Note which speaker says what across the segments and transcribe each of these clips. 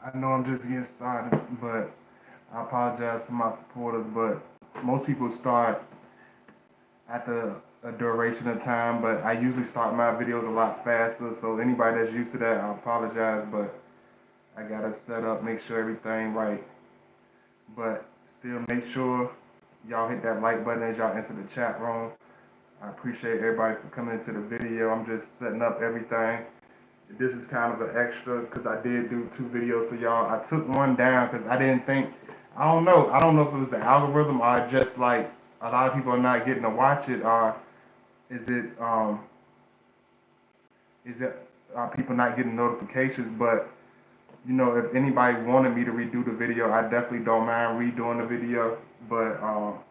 Speaker 1: I know I'm just getting started, but I apologize to my supporters. But most people start at a duration of time, but I usually start my videos a lot faster. So anybody that's used to that, I apologize, but I gotta set up, make sure everything right. But still, make sure y'all hit that like button as y'all enter the chat room. I appreciate everybody for coming into the video. I'm just setting up everything. This is kind of an extra because I did do 2 videos for y'all. I took one down because I didn't think, I don't know. I don't know if it was the algorithm or just like a lot of people are not getting to watch it, or is it is it people not getting notifications? But if anybody wanted me to redo the video, I definitely don't mind redoing the video. But I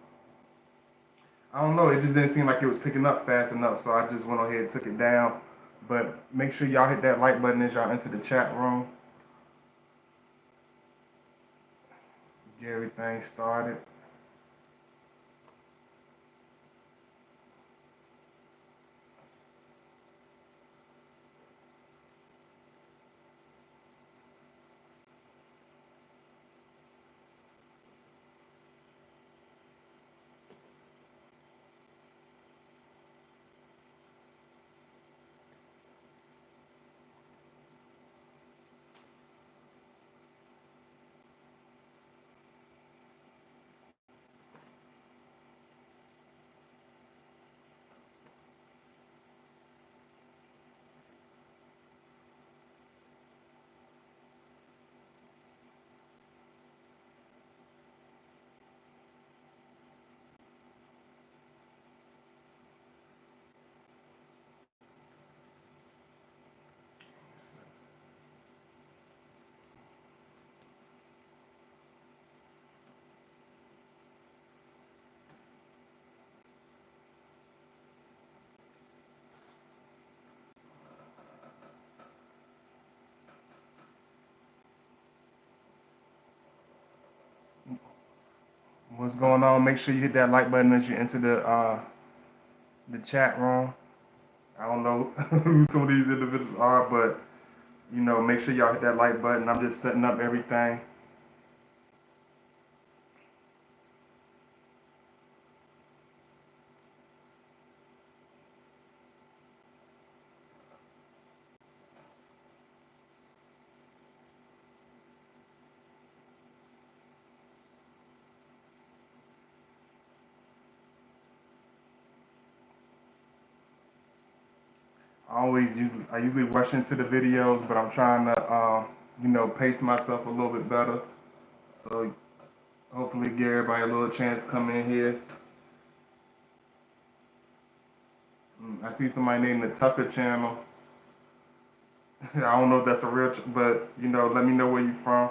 Speaker 1: don't know. It just didn't seem like it was picking up fast enough, so I just went ahead and took it down. But make sure y'all hit that like button as y'all enter the chat room. Get everything started. What's going on? Make sure you hit that like button as you enter the chat room. I don't know who some of these individuals are, but make sure y'all hit that like button. I'm just setting up everything. I usually rush into the videos, but I'm trying to pace myself a little bit better. So hopefully give everybody a little chance to come in here. I see somebody named the Tucker channel. I don't know if that's a real, but let me know where you from.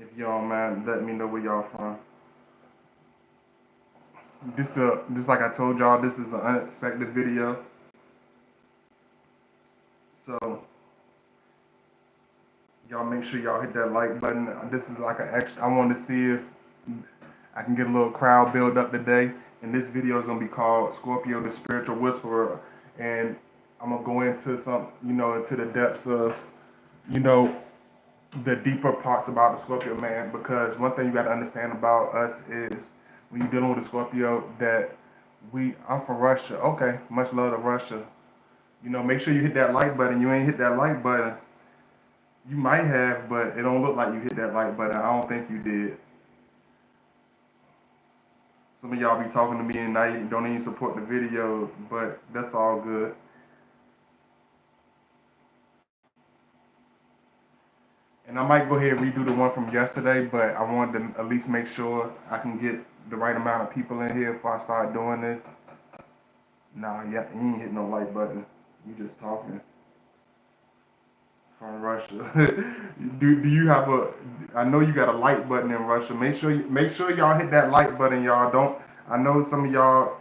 Speaker 1: If y'all mind, let me know where y'all from. This like I told y'all, this is an unexpected video. So y'all make sure y'all hit that like button. This is like an extra. I want to see if I can get a little crowd build up today. And this video is gonna be called Scorpio, the Spiritual Whisperer. And I'm gonna go into into the depths of, you know, the deeper parts about the Scorpio man. Because one thing you gotta understand about us is when you're dealing with a Scorpio that I'm from Russia. Okay, much love to Russia. Make sure you hit that like button. You ain't hit that like button. You might have, but it don't look like you hit that like button. I don't think you did. Some of y'all be talking to me and don't even support the video, but that's all good. And I might go ahead and redo the one from yesterday, but I wanted to at least make sure I can get the right amount of people in here before I start doing this. Nah, yeah, you ain't hit no like button. You just talking from Russia. do you have a? I know you got a like button in Russia. Make sure y'all hit that like button, y'all. Don't. I know some of y'all,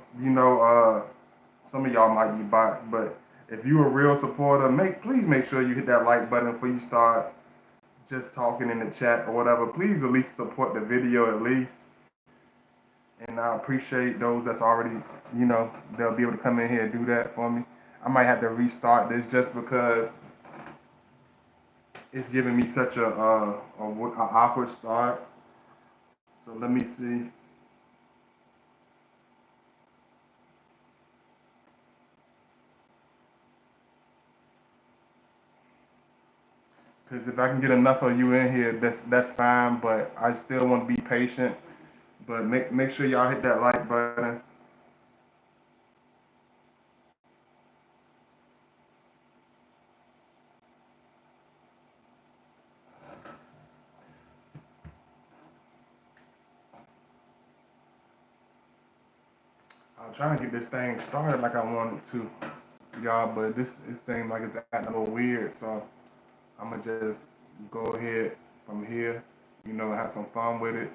Speaker 1: some of y'all might be bots, but if you a real supporter, please make sure you hit that like button before you start just talking in the chat or whatever. Please at least support the video at least. And I appreciate those that's already, they'll be able to come in here and do that for me. I might have to restart this just because it's giving me such a awkward start. So let me see. Because if I can get enough of you in here, that's fine. But I still want to be patient. But make sure y'all hit that like button. I'm trying to get this thing started like I wanted to, y'all. But this it seems like it's acting a little weird. So I'm gonna just go ahead from here. Have some fun with it.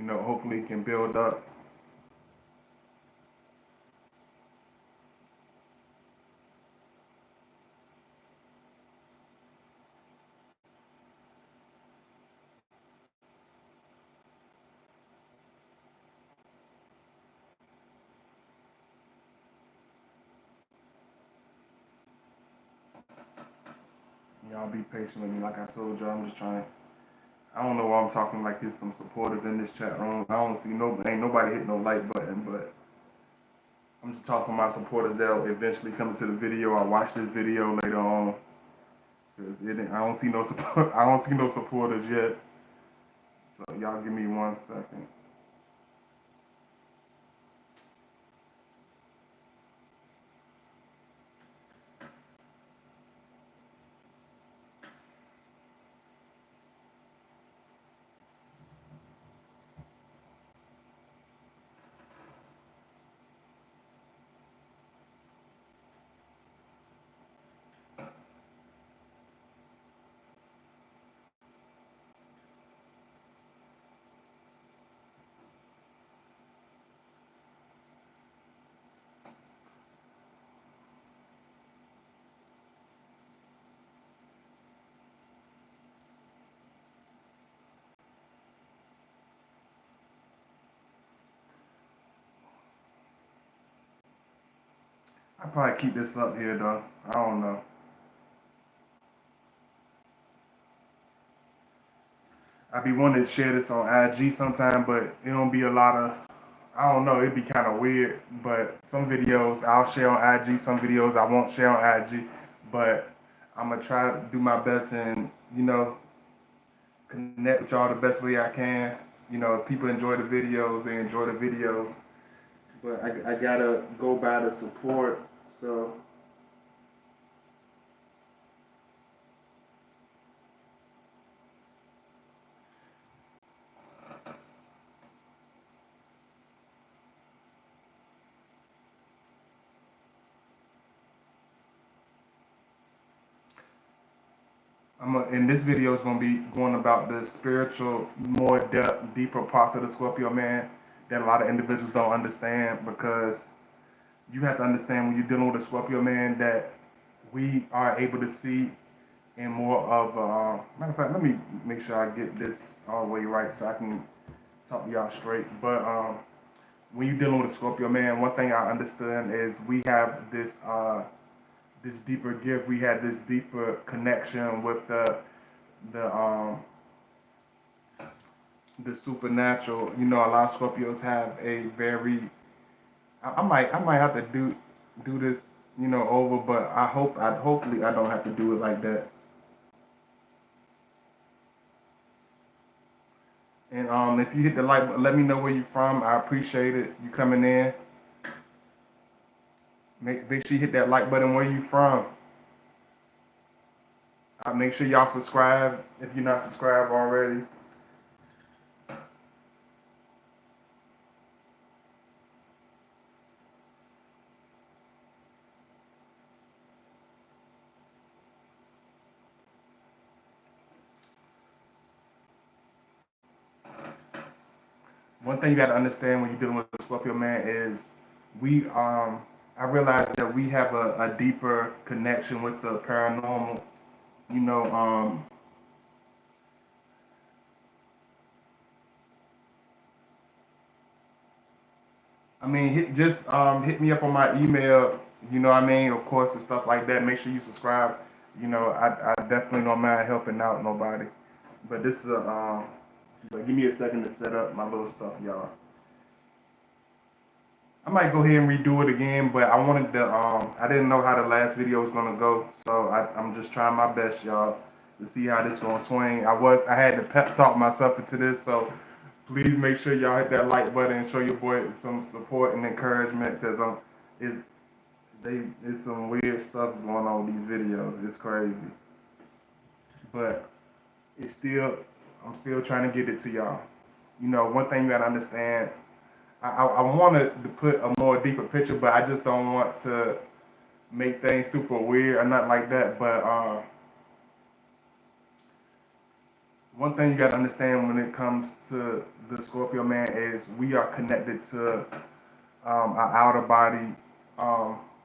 Speaker 1: Hopefully it can build up. Y'all be patient with me. Like I told y'all, I'm just trying. I don't know why I'm talking like there's some supporters in this chat room. I don't see ain't nobody hit no like button, but I'm just talking to my supporters that'll eventually come to the video. I'll watch this video later on. I don't see no support. I don't see no supporters yet. So y'all give me 1 second. I'll probably keep this up here though. I don't know. I be wanting to share this on IG sometime, but it don't be a lot of. I don't know. It'd be kind of weird. But some videos I'll share on IG. Some videos I won't share on IG. But I'm gonna try to do my best and connect with y'all the best way I can. If people enjoy the videos, they enjoy the videos. But I gotta go by the support. So in this video is gonna be going about the spiritual, more depth, deeper parts of the Scorpio man that a lot of individuals don't understand, because you have to understand when you're dealing with a Scorpio man that we are able to see in more of matter of fact, let me make sure I get this all the way right so I can talk to y'all straight. But when you're dealing with a Scorpio man, one thing I understand is we have this deeper gift. We had this deeper connection with the um the supernatural. A lot of Scorpios have a very. I might have to do this over, but hopefully I don't have to do it like that. And if you hit the like, let me know where you're from. I appreciate it. You coming in. Make sure you hit that like button where you from. Make sure y'all subscribe if you're not subscribed already. One thing you got to understand when you're dealing with a Scorpio man is we I realize that we have a deeper connection with the paranormal. You know, I mean, just hit me up on my email. Of course, and stuff like that. Make sure you subscribe You know, I definitely don't mind helping out nobody. But this is a but give me a second to set up my little stuff, y'all. I might go ahead and redo it again, but I wanted to I didn't know how the last video was gonna go, so I'm just trying my best, y'all, to see how this gonna swing. I had to pep talk myself into this, so please make sure y'all hit that like button and show your boy some support and encouragement, because it's it's some weird stuff going on with these videos. It's crazy. But it's still I'm still trying to get it to y'all. You know, one thing you gotta understand, I wanted to put a more deeper picture, but I just don't want to make things super weird or nothing like that. But one thing you gotta understand when it comes to the Scorpio man is we are connected to our outer body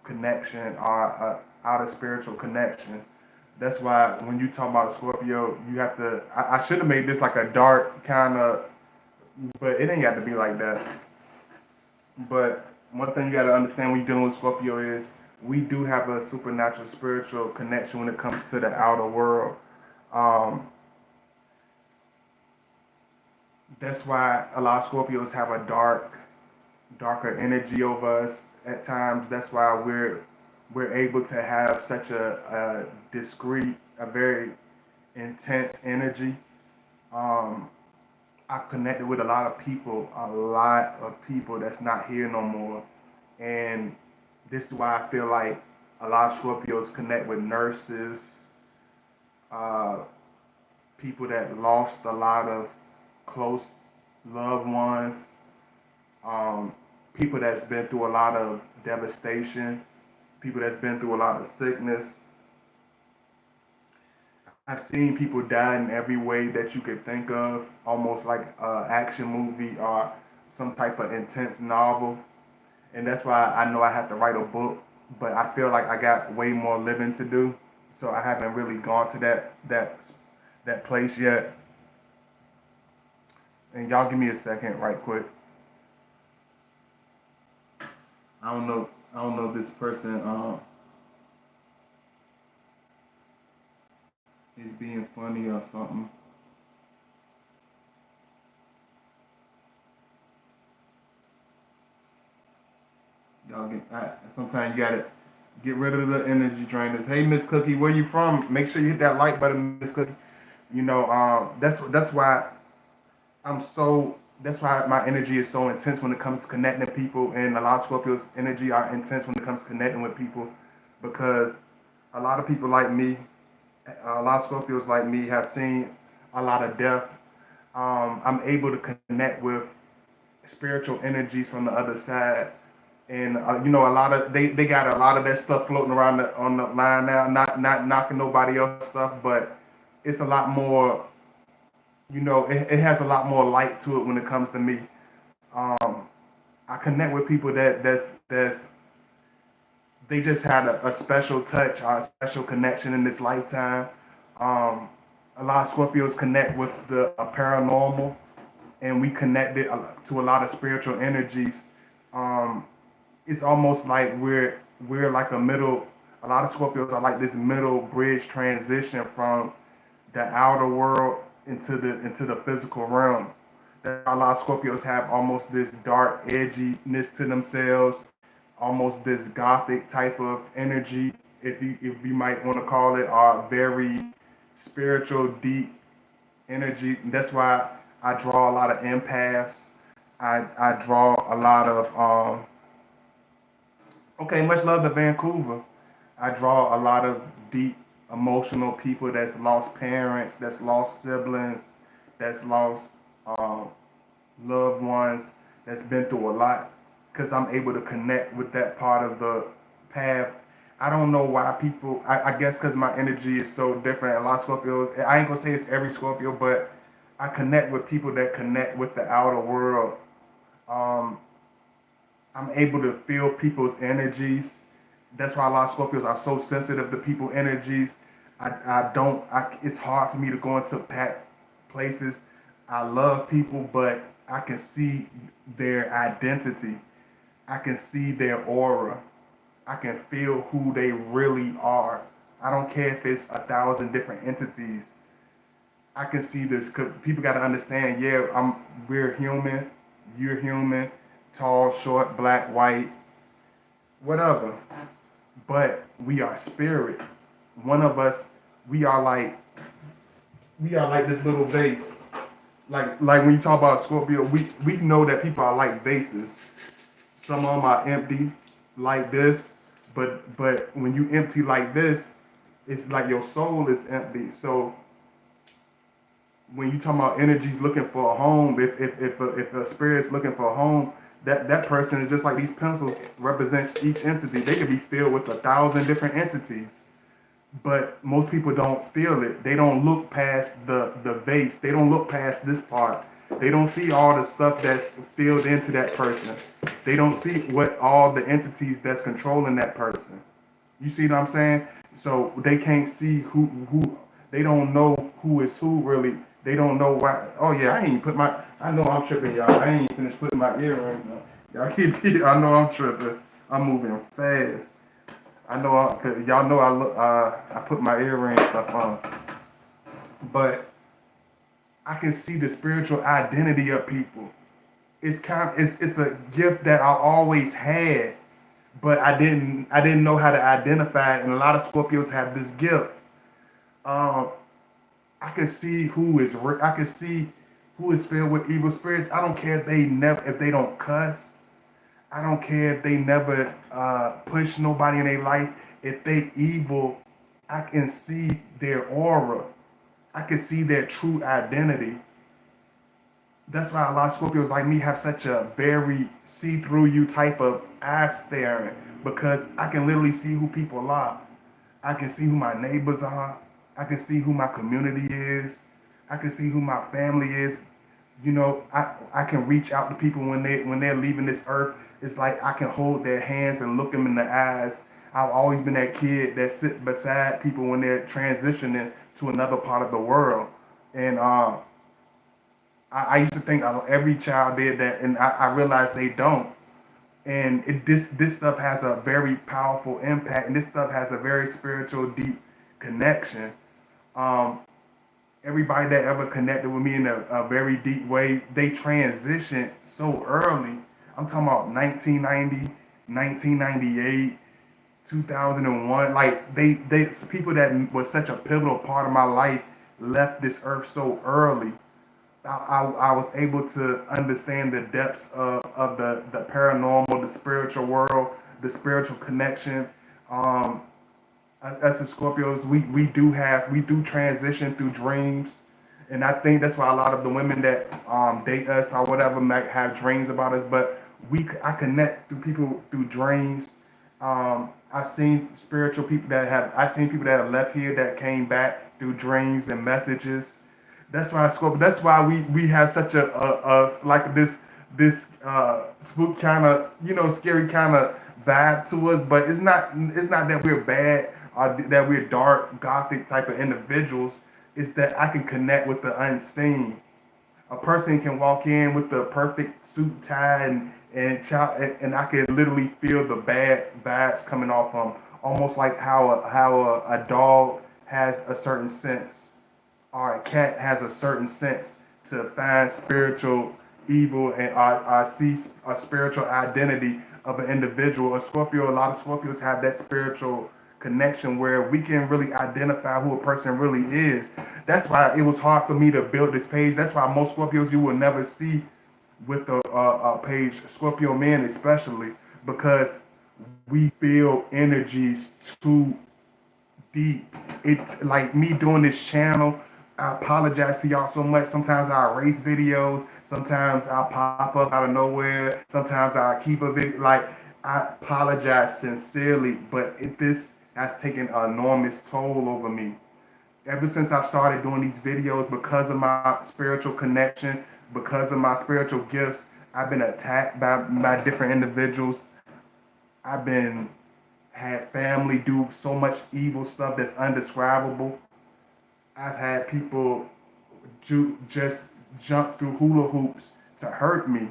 Speaker 1: connection, our outer spiritual connection. That's why when you talk about Scorpio, you have to. I should have made this like a dark kind of, but it ain't got to be like that. But one thing you got to understand when you're dealing with Scorpio is we do have a supernatural spiritual connection when it comes to the outer world. Um, that's why a lot of Scorpios have a darker energy over us at times. That's why we're able to have such a discreet, a very intense energy. Um, I've connected with a lot of people that's not here no more, and this is why I feel like a lot of Scorpios connect with nurses, uh, people that lost a lot of close loved ones, um, people that's been through a lot of devastation, people that's been through a lot of sickness. I've seen people die in every way that you could think of, almost like an action movie or some type of intense novel. And that's why I know I have to write a book, but I feel like I got way more living to do. So I haven't really gone to that place yet. And y'all give me a second, right quick. I don't know if this person is being funny or something. Sometimes you gotta get rid of the energy drainers. Hey, Miss Cookie, where you from? Make sure you hit that like button, Miss Cookie. You know, that's why I'm so. That's why my energy is so intense when it comes to connecting to people, and a lot of Scorpios' energy are intense when it comes to connecting with people, because a lot of people like me, a lot of Scorpios like me, have seen a lot of death. I'm able to connect with spiritual energies from the other side, and you know, a lot of they got a lot of that stuff floating around on the line now. Not knocking nobody else stuff, but it's a lot more. You know, it has a lot more light to it when it comes to me. Um, I connect with people that's they just had a special touch or a special connection in this lifetime. Um, a lot of Scorpios connect with the paranormal, and we connected to a lot of spiritual energies. Um, it's almost like we're like a middle. A lot of Scorpios are like this middle bridge transition from the outer world into the physical realm. That a lot of Scorpios have almost this dark edginess to themselves, almost this gothic type of energy, if you might want to call it, or very spiritual, deep energy. That's why I draw a lot of empaths. I draw a lot of okay, much love to Vancouver. I draw a lot of deep emotional people that's lost parents, that's lost siblings, that's lost um, loved ones, that's been through a lot, because I'm able to connect with that part of the path. I don't know why people, I guess because my energy is so different. A lot of Scorpios, I ain't gonna say it's every Scorpio, but I connect with people that connect with the outer world. Um, I'm able to feel people's energies. That's why a lot of Scorpios are so sensitive to people's energies. I don't, it's hard for me to go into packed places. I love people, but I can see their identity. I can see their aura. I can feel who they really are. I don't care if it's 1,000 different entities. I can see this. Cause people got to understand. Yeah, we're human. You're human. Tall, short, black, white, whatever. But we are spirit. One of us, we are like this little vase. Like when you talk about Scorpio, we know that people are like vases. Some of them are empty, like this. But when you empty like this, it's like your soul is empty. So when you talk about energies looking for a home, if a spirit's looking for a home, that person is just like these pencils represents each entity. They could be filled with 1,000 different entities, but most people don't feel it. They don't look past the vase. They don't look past this part. They don't see all the stuff that's filled into that person. They don't see what all the entities that's controlling that person. You see what I'm saying? So they can't see who they don't know who is who really. They don't know why. Oh yeah, I ain't put my. I know I'm tripping, y'all. I ain't finished putting my earrings on. Y'all keep. I know I'm tripping. I'm moving fast. I know. Cause y'all know I look. I put my earring stuff on, but I can see the spiritual identity of people. It's a gift that I always had, but I didn't know how to identify it. And a lot of Scorpios have this gift. Um, I can see I can see who is filled with evil spirits. I don't care if they don't cuss. I don't care if they never push nobody in their life. If they evil, I can see their aura. I can see their true identity. That's why a lot of Scorpios like me have such a very see through you type of eye staring, because I can literally see who people are. I can see who my neighbors are. I can see who my community is. I can see who my family is. You know, I can reach out to people when they're leaving this earth. It's like I can hold their hands and look them in the eyes. I've always been that kid that sit beside people when they're transitioning to another part of the world. And I used to think every child did that, and I realized they don't. And this stuff has a very powerful impact, and this stuff has a very spiritual, deep connection. Um, Everybody that ever connected with me in a very deep way, they transitioned so early. I'm talking about 1990, 1998, 2001. Like they people that was such a pivotal part of my life left this earth so early. I was able to understand the depths of the paranormal, the spiritual world, the spiritual connection. Um, as the Scorpios, we do transition through dreams, and I think that's why a lot of the women that date us or whatever might have dreams about us. But I connect through people through dreams. I've seen people that have left here that came back through dreams and messages. That's why Scorpio. That's why we have such a like this spook kind of, scary kind of vibe to us. But it's not that we're bad or that we're dark gothic type of individuals. It's that I can connect with the unseen. A person can walk in with the perfect suit tie and I can literally feel the bad vibes coming off them, almost like how a dog has a certain sense, or a cat has a certain sense to find spiritual evil, and I see a spiritual identity of an individual. A lot of Scorpios have that spiritual connection where we can really identify who a person really is. That's why it was hard for me to build this page. That's why most Scorpios you will never see with the page, Scorpio men especially, because we feel energies too deep. It's like me doing this channel. I apologize to y'all so much. Sometimes I erase videos. Sometimes I pop up out of nowhere. Sometimes I keep a video. Like, I apologize sincerely, but this has taken an enormous toll over me. Ever since I started doing these videos, because of my spiritual connection, because of my spiritual gifts, I've been attacked by different individuals. I've been had family do so much evil stuff that's undescribable. I've had people just jump through hula hoops to hurt me.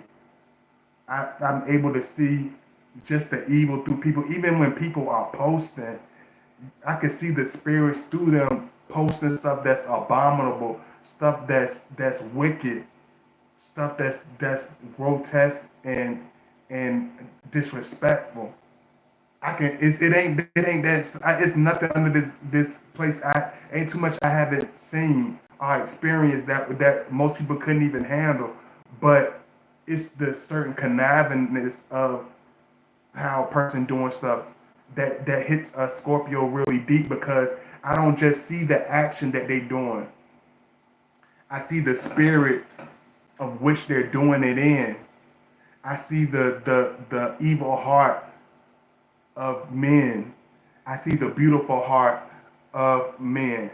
Speaker 1: I'm able to see just the evil through people, even when people are posting. I could see the spirits through them posting stuff that's abominable, stuff that's wicked, stuff that's grotesque and disrespectful. I can. It ain't that. It's nothing under this place. I ain't too much I haven't seen or experienced that most people couldn't even handle. But it's the certain connivingness of how a person doing stuff that hits a Scorpio really deep, because I don't just see the action that they doing. I see the spirit of which they're doing it in. I see the evil heart of men. I see the beautiful heart of men.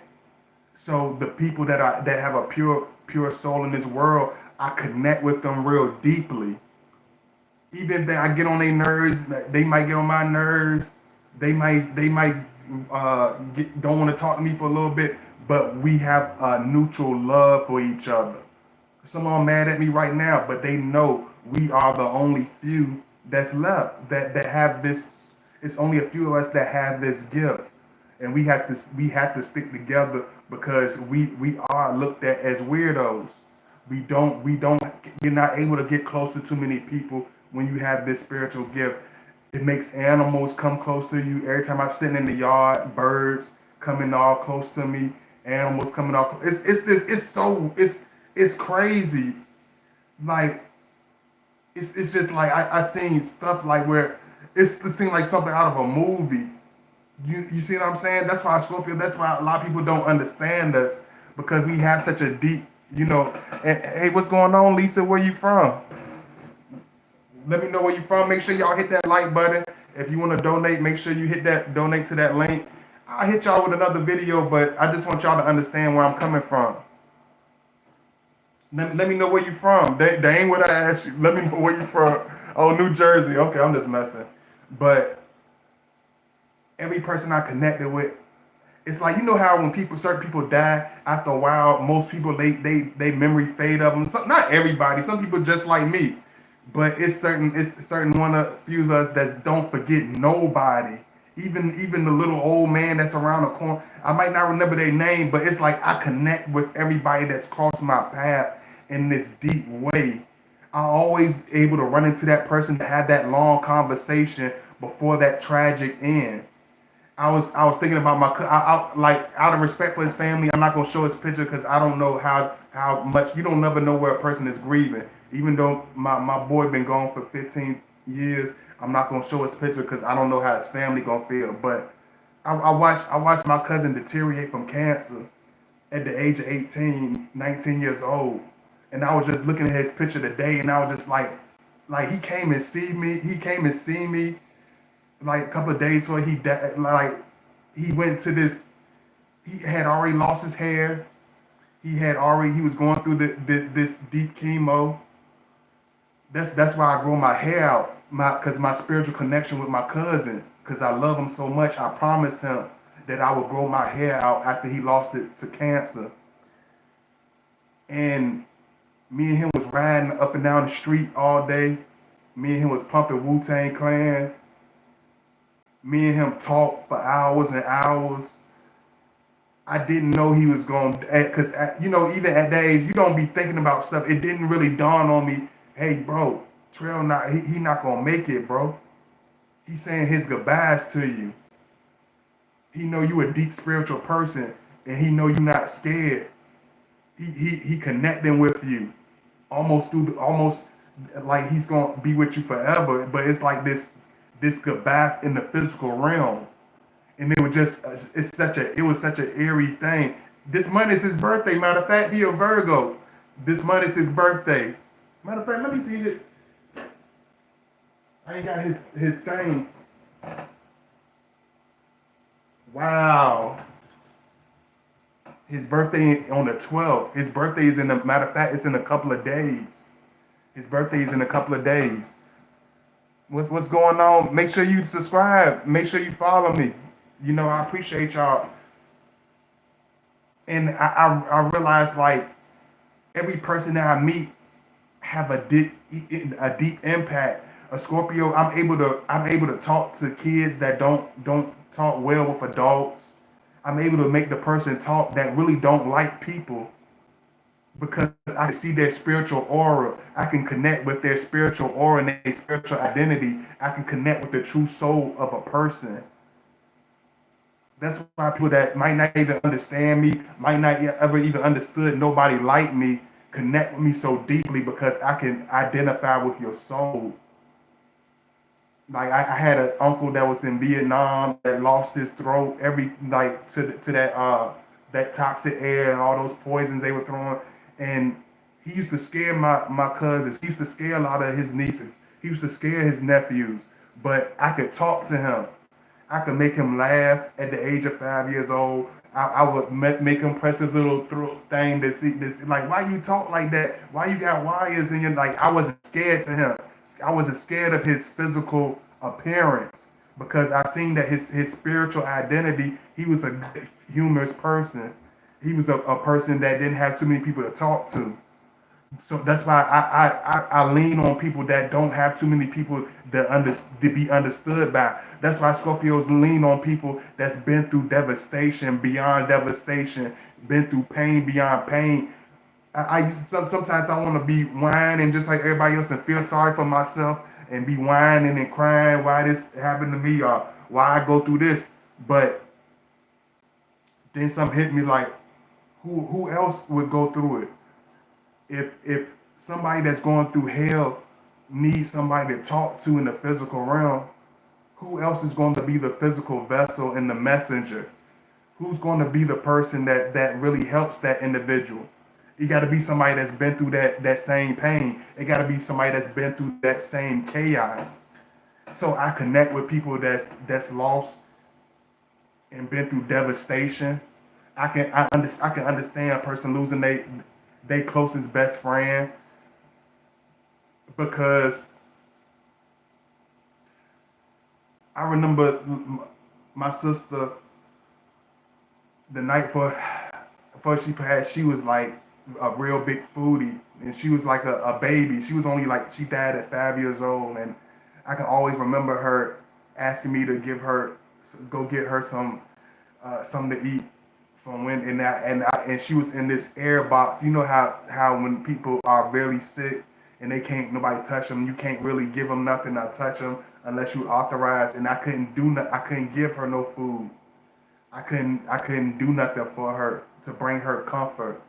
Speaker 1: So the people that have a pure soul in this world, I connect with them real deeply. Even if I get on their nerves, they might get on my nerves. They might don't want to talk to me for a little bit, but we have a neutral love for each other. Some are mad at me right now, but they know we are the only few that's left that have this. It's only a few of us that have this gift, and we have to stick together, because we are looked at as weirdos. We don't you're not able to get close to too many people when you have this spiritual gift. It makes animals come close to you. Every time I'm sitting in the yard, birds coming all close to me, animals coming all. It's crazy. Like it's just like I seen stuff like where it seemed like something out of a movie. You see what I'm saying? That's why Scorpio. That's why a lot of people don't understand us, because we have such a deep, And, hey, what's going on, Lisa? Where you from? Let me know where you from. Make sure y'all hit that like button. If you want to donate, make sure you hit that donate to that link. I'll hit y'all with another video, but I just want y'all to understand where I'm coming from. Let me know where you from. They ain't what I asked you. Let me know where you from. Oh, New Jersey. Okay, I'm just messing. But every person I connected with, it's like, how when certain people die, after a while, most people they memory fade of them. Not everybody. Some people just like me, but it's certain one of few of us that don't forget nobody. Even the little old man that's around the corner, I might not remember their name, but it's like I connect with everybody that's crossed my path in this deep way. I'm always able to run into that person to have that long conversation before that tragic end. I was thinking about like, out of respect for his family, I'm not gonna show his picture, because I don't know how much. You don't never know where a person is grieving. Even though my boy been gone for 15 years, I'm not gonna show his picture, because I don't know how his family gonna feel. But I watched my cousin deteriorate from cancer at the age of 18, 19 years old, and I was just looking at his picture today, and I was just like he came and see me. He came and see me like a couple of days before he died. Like, he went to this. He had already lost his hair. He was going through this deep chemo. That's why I grow my hair out. Because my spiritual connection with my cousin. Because I love him so much. I promised him that I would grow my hair out after he lost it to cancer. And me and him was riding up and down the street all day. Me and him was pumping Wu-Tang Clan. Me and him talked for hours and hours. I didn't know he was going to, because, even at that age, you don't be thinking about stuff. It didn't really dawn on me, hey, bro, Trail he not going to make it, bro. He's saying his goodbyes to you. He know you a deep spiritual person, and he know you not scared. He connecting with you, almost like he's going to be with you forever. But it's like this goodbye in the physical realm. And it was just it was such an eerie thing. This month is his birthday. Matter of fact, he a Virgo. This month is his birthday. Matter of fact, let me see it. I ain't got his thing. Wow. His birthday on the 12th. His birthday is matter of fact, it's in a couple of days. His birthday is in a couple of days. What's going on? Make sure you subscribe. Make sure you follow me. I appreciate y'all. And I realized, like, every person that I meet have a deep impact A Scorpio, I'm able to talk to kids that don't talk well with adults. I'm able to make the person talk that really don't like people because I see their spiritual aura. I can connect with their spiritual aura and their spiritual identity. I can connect with the true soul of a person. That's why people that might not even understand me, might not ever even understood nobody like me, connect with me so deeply because I can identify with your soul. Like I had an uncle that was in Vietnam that lost his throat every like to that toxic air and all those poisons they were throwing, and he used to scare my cousins. He used to scare a lot of his nieces. He used to scare his nephews. But I could talk to him. I could make him laugh at the age of 5 years old. I would make him press his little throat thing to see this. Like, why you talk like that? Why you got wires in your like? I wasn't scared to him. I wasn't scared of his physical appearance because I seen that his spiritual identity. He was a good, humorous person. He was a person that didn't have too many people to talk to. So that's why I lean on people that don't have too many people to be understood by. That's why Scorpios lean on people that's been through devastation beyond devastation, been through pain beyond pain. Sometimes I want to be whining just like everybody else and feel sorry for myself and be whining and crying why this happened to me or why I go through this. But then something hit me like, who else would go through it? If somebody that's going through hell needs somebody to talk to in the physical realm, who else is going to be the physical vessel and the messenger? Who's going to be the person that really helps that individual? It got to be somebody that's been through that same pain. It got to be somebody that's been through that same chaos. So I connect with people that's lost and been through devastation. I can understand a person losing they closest best friend because I remember my sister the night before she passed. She was like a real big foodie, and she was like a baby. She was only like she died at 5 years old, and I can always remember her asking me to go get her something to eat from when and she was in this air box. You know how when people are really sick and they can't nobody touch them, you can't really give them nothing or touch them unless you authorize. And I couldn't do I couldn't give her no food. I couldn't do nothing for her to bring her comfort.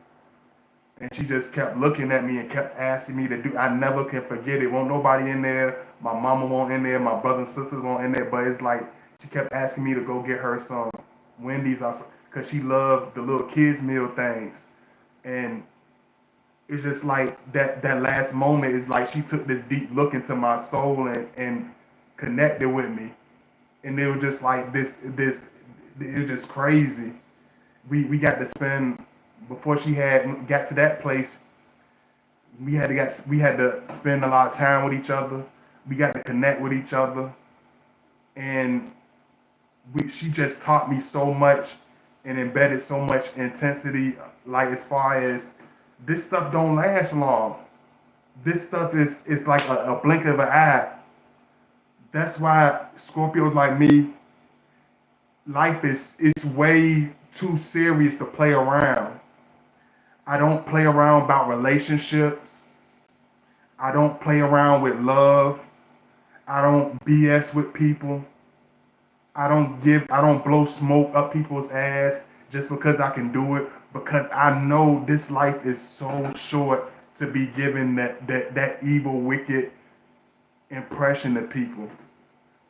Speaker 1: And she just kept looking at me and kept asking me to do. I never can forget it. Won't nobody in there. My mama won't in there. My brothers and sisters won't in there. But it's like she kept asking me to go get her some Wendy's or something because she loved the little kids meal things. And it's just like that last moment is like she took this deep look into my soul and connected with me. And it was just like this it was just crazy. We got to spend before she had got to that place. We had to spend a lot of time with each other. We got to connect with each other, and she just taught me so much and embedded so much intensity. Like as far as this stuff don't last long. This stuff is like a blink of an eye. That's why Scorpios like me, life is way too serious to play around. I don't play around about relationships. I don't play around with love. I don't BS with people. I don't blow smoke up people's ass just because I can do it, because I know this life is so short to be given that evil, wicked impression to people.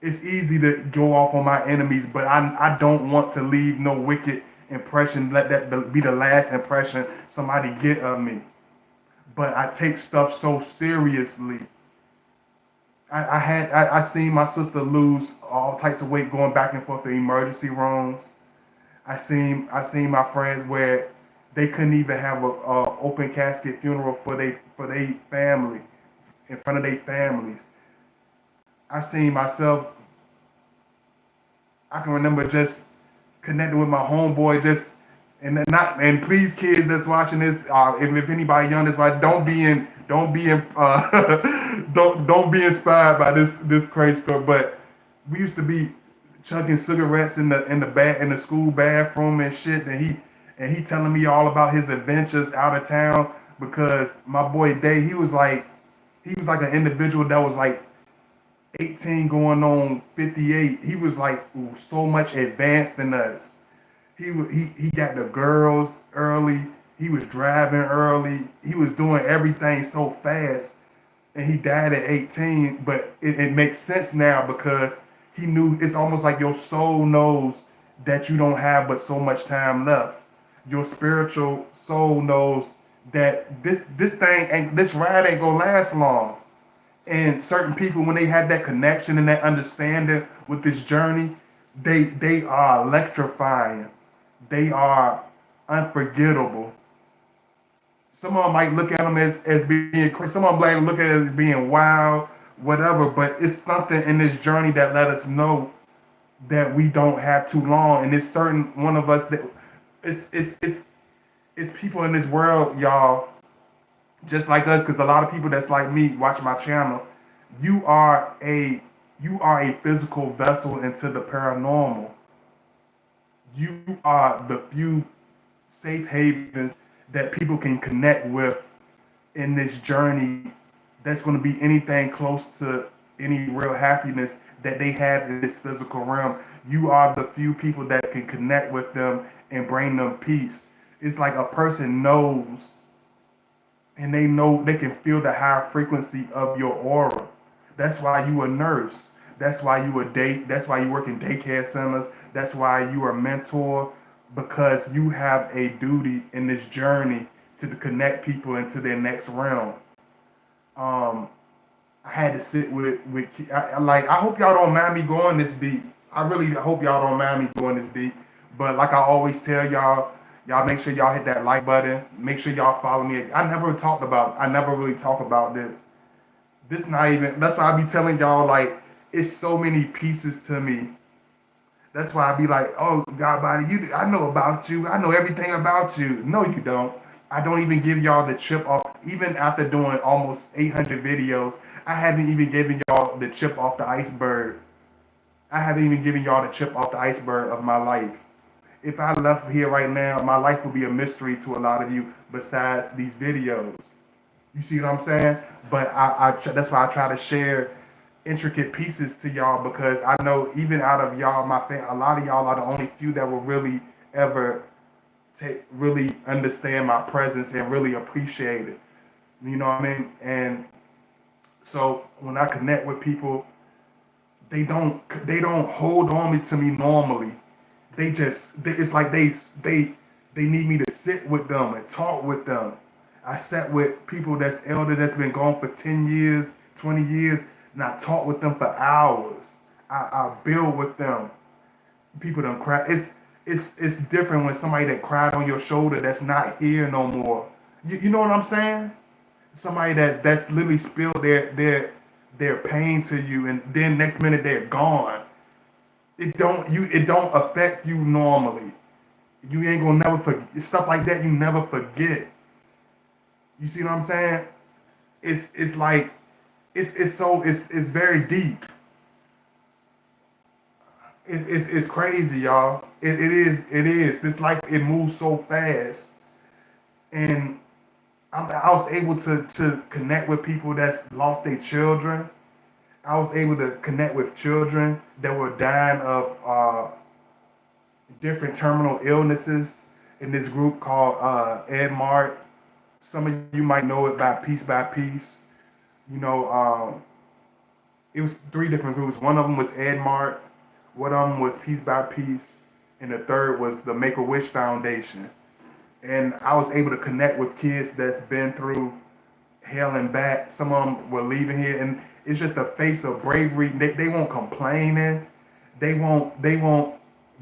Speaker 1: It's easy to go off on my enemies, but I don't want to leave no wicked impression. Let that be the last impression somebody get of me. But I take stuff so seriously. I seen my sister lose all types of weight going back and forth to emergency rooms. I seen my friends where they couldn't even have a open casket funeral for they family in front of their families. I seen myself. I can remember just connecting with my homeboy, and please kids that's watching this, if anybody young that's watching, don't be don't be inspired by this crazy story. But we used to be chugging cigarettes in the school bathroom and shit. And he telling me all about his adventures out of town because my boy Day, he was like an individual that was like 18 going on 58. He was like so much advanced than us. He got the girls early. He was driving early. He was doing everything so fast. And he died at 18. But it makes sense now because he knew it's almost like your soul knows that you don't have but so much time left. Your spiritual soul knows that this ride ain't gonna last long. And certain people, when they have that connection and that understanding with this journey, they are electrifying. They are unforgettable. Some of them might look at them as being crazy. Some of them might look at it as being wild, whatever. But it's something in this journey that let us know that we don't have too long. And it's certain one of us that it's people in this world, y'all, just like us, because a lot of people that's like me watch my channel. You are a physical vessel into the paranormal. You are the few safe havens that people can connect with in this journey that's going to be anything close to any real happiness that they have in this physical realm. You are the few people that can connect with them and bring them peace. It's like a person knows, and they know they can feel the high frequency of your aura. That's why you a nurse. That's why you that's why you work in daycare centers. That's why you are a mentor, because you have a duty in this journey to connect people into their next realm. I had to sit with I hope y'all don't mind me going this deep. I really hope y'all don't mind me going this deep. But like I always tell y'all make sure y'all hit that like button. Make sure y'all follow me. I never really talk about this. This not even, that's why I be telling y'all, like, it's so many pieces to me. That's why I be like, oh, God, body, I know about you. I know everything about you. No, you don't. I don't even give y'all the chip off. Even after doing almost 800 videos, I haven't even given y'all the chip off the iceberg. I haven't even given y'all the chip off the iceberg of my life. If I left here right now, my life would be a mystery to a lot of you besides these videos. You see what I'm saying? But that's why I try to share intricate pieces to y'all, because I know even out of y'all, a lot of y'all are the only few that will really ever really understand my presence and really appreciate it. You know what I mean? And so when I connect with people, they don't hold on to me normally. It's like they need me to sit with them and talk with them. I sat with people that's elder, that's been gone for 10 years, 20 years, and I talk with them for hours. I build with them. People don't cry. It's different when somebody that cried on your shoulder that's not here no more. You know what I'm saying? Somebody that's literally spilled their pain to you, and then next minute they're gone. It don't affect you normally. You ain't gonna never forget stuff like that. You never forget. You see what I'm saying? It's like it's very deep. It's crazy, y'all. It is. This life, it moves so fast, and I was able to connect with people that's lost their children. I was able to connect with children that were dying of different terminal illnesses in this group called Ed Mart. Some of you might know it by Piece by Piece. You know, it was 3 different groups. One of them was Ed Mart, one of them was Piece by Piece, and the third was the Make-A-Wish Foundation. And I was able to connect with kids that's been through hell and back. Some of them were leaving here, and it's just a face of bravery. They won't complaining. They won't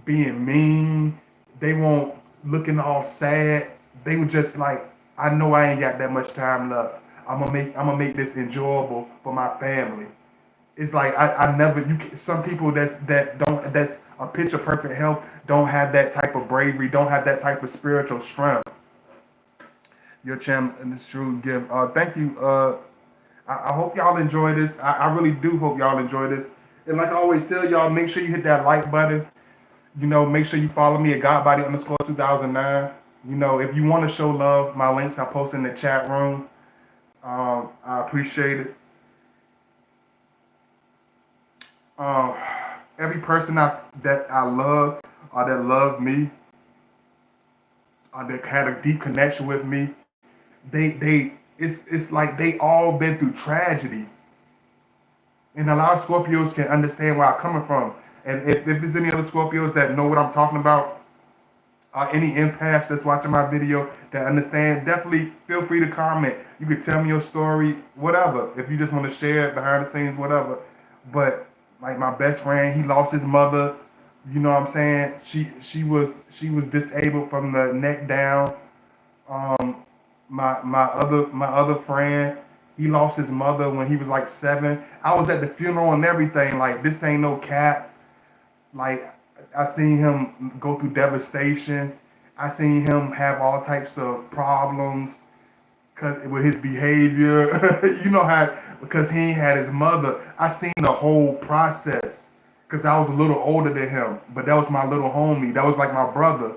Speaker 1: being mean. They won't looking all sad. They were just like, I know I ain't got that much time left. I'm gonna make this enjoyable for my family. It's like I never some people that's a picture perfect health don't have that type of bravery, don't have that type of spiritual strength. your channel and this true gift. Thank you. I hope y'all enjoy this. I really do hope y'all enjoy this. And like I always tell y'all, make sure you hit that like button. You know, make sure you follow me at Godbody_2009. You know, if you want to show love, my links I post in the chat room. I appreciate it. Um, every person that I love or that love me or that had a deep connection with me, it's like they all been through tragedy. And a lot of Scorpios can understand where I'm coming from. And if there's any other Scorpios that know what I'm talking about, any empaths that's watching my video that understand, definitely feel free to comment. You could tell me your story, whatever. If you just want to share it behind the scenes, whatever. But like my best friend, he lost his mother. You know what I'm saying? She was disabled from the neck down. Um, my other friend, he lost his mother when he was like 7. I was at the funeral and everything. Like this ain't no cap. Like I seen him go through devastation. I seen him have all types of problems with his behavior. You know how because he ain't had his mother. I seen the whole process because I was a little older than him, but that was my little homie. That was like my brother.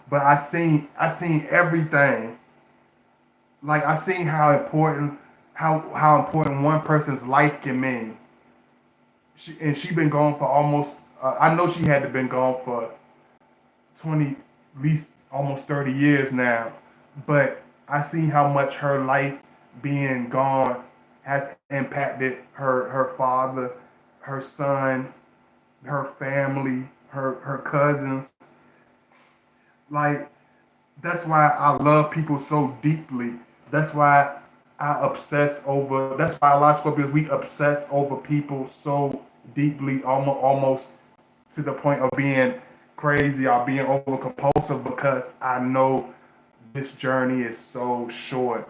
Speaker 1: But I seen everything. Like I seen how important one person's life can mean. She been gone for almost. I know she had to been gone for 20, at least almost 30 years now. But I see how much her life being gone has impacted her father, her son, her family, her cousins. Like that's why I love people so deeply. That's why I obsess over. That's why a lot of Scorpios we obsess over people so deeply, almost to the point of being crazy or being over compulsive because I know this journey is so short.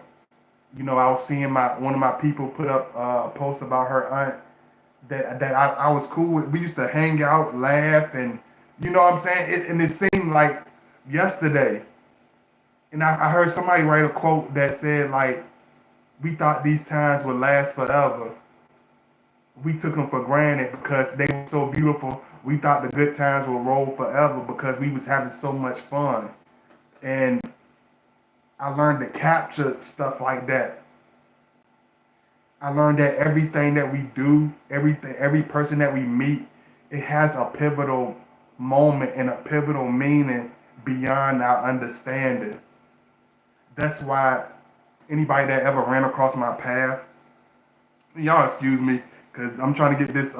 Speaker 1: You know, I was seeing my one of my people put up a post about her aunt that I was cool with. We used to hang out, laugh, and you know what I'm saying. And it seemed like yesterday. And I heard somebody write a quote that said like, "We thought these times would last forever. We took them for granted because they were so beautiful. We thought the good times would roll forever because we was having so much fun." And I learned to capture stuff like that. I learned that everything that we do, every person that we meet, it has a pivotal moment and a pivotal meaning beyond our understanding. That's why anybody that ever ran across my path, y'all excuse me, cause I'm trying to get this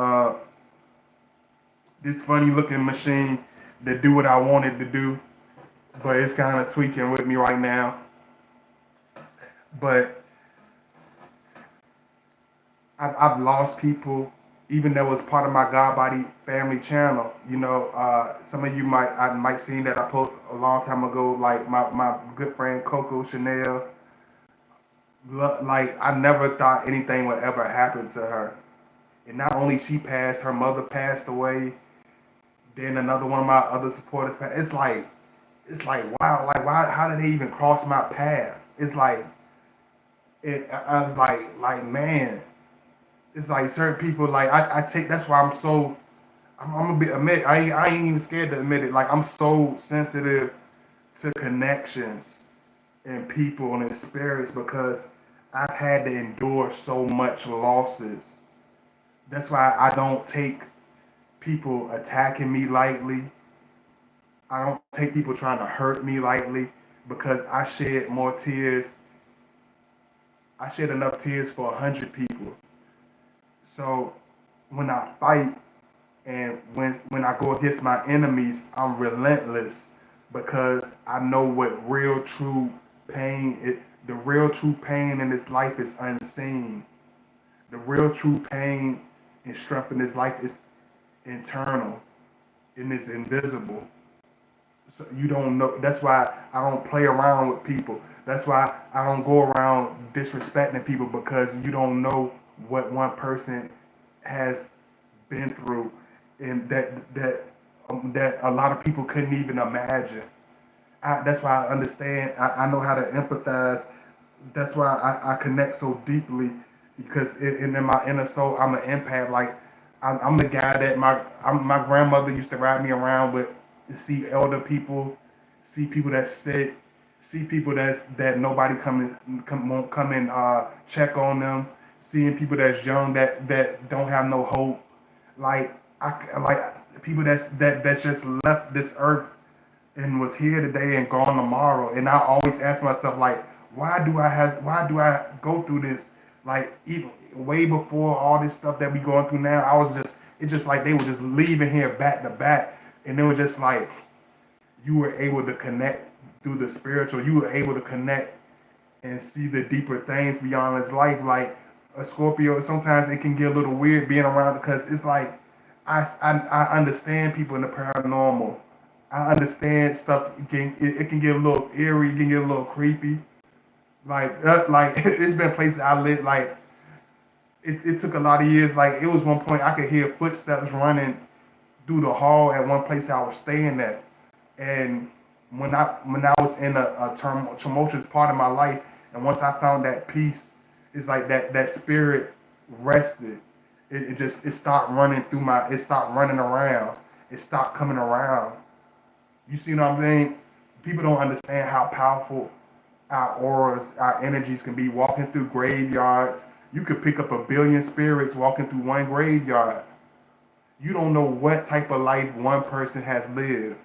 Speaker 1: funny looking machine that do what I wanted to do, but it's kind of tweaking with me right now. But I've lost people, even that was part of my God Body family channel. You know, some of you might seen that I posted a long time ago, like my good friend Coco Chanel. Like I never thought anything would ever happen to her, and not only she passed, her mother passed away. Then another one of my other supporters passed. It's like wow, like why? How did they even cross my path? It's like I was like man. It's like certain people like I take. That's why I'm gonna admit I ain't even scared to admit it. Like I'm so sensitive to connections and people and spirits because I've had to endure so much losses. That's why I don't take people attacking me lightly. I don't take people trying to hurt me lightly because I shed more tears. I shed enough tears for 100 people. So when I fight and when I go against my enemies, I'm relentless because I know what real true pain is. The real true pain in this life is unseen. The real true pain and strength in this life is internal and it's invisible. So you don't know. That's why I don't play around with people. That's why I don't go around disrespecting people because you don't know what one person has been through, and that a lot of people couldn't even imagine. That's why I understand. I know how to empathize That's why I connect so deeply because in my inner soul, I'm an empath. Like I'm the guy that my grandmother used to ride me around with to see elder people, see people that's sick, see people that nobody won't come and check on them, seeing people that's young that don't have no hope. Like like people that just left this earth and was here today and gone tomorrow. And I always ask myself, like, why do I go through this? Like, even way before all this stuff that we going through now, it's just like they were just leaving here back to back. And it was just like, you were able to connect through the spiritual, you were able to connect and see the deeper things beyond his life. Like a Scorpio, sometimes it can get a little weird being around because it's like I understand people in the paranormal. I understand stuff. It can get a little eerie. It can get a little creepy. Like it's been places I lived. Like it took a lot of years. Like it was one point I could hear footsteps running through the hall at one place I was staying at, and when I was in a tumultuous part of my life, and once I found that peace, it's like that spirit rested. It stopped running through it stopped running around. It stopped coming around. You see what I'm saying? People don't understand how powerful our auras, our energies can be. Walking through graveyards, you could pick up a billion spirits walking through one graveyard. You don't know what type of life one person has lived.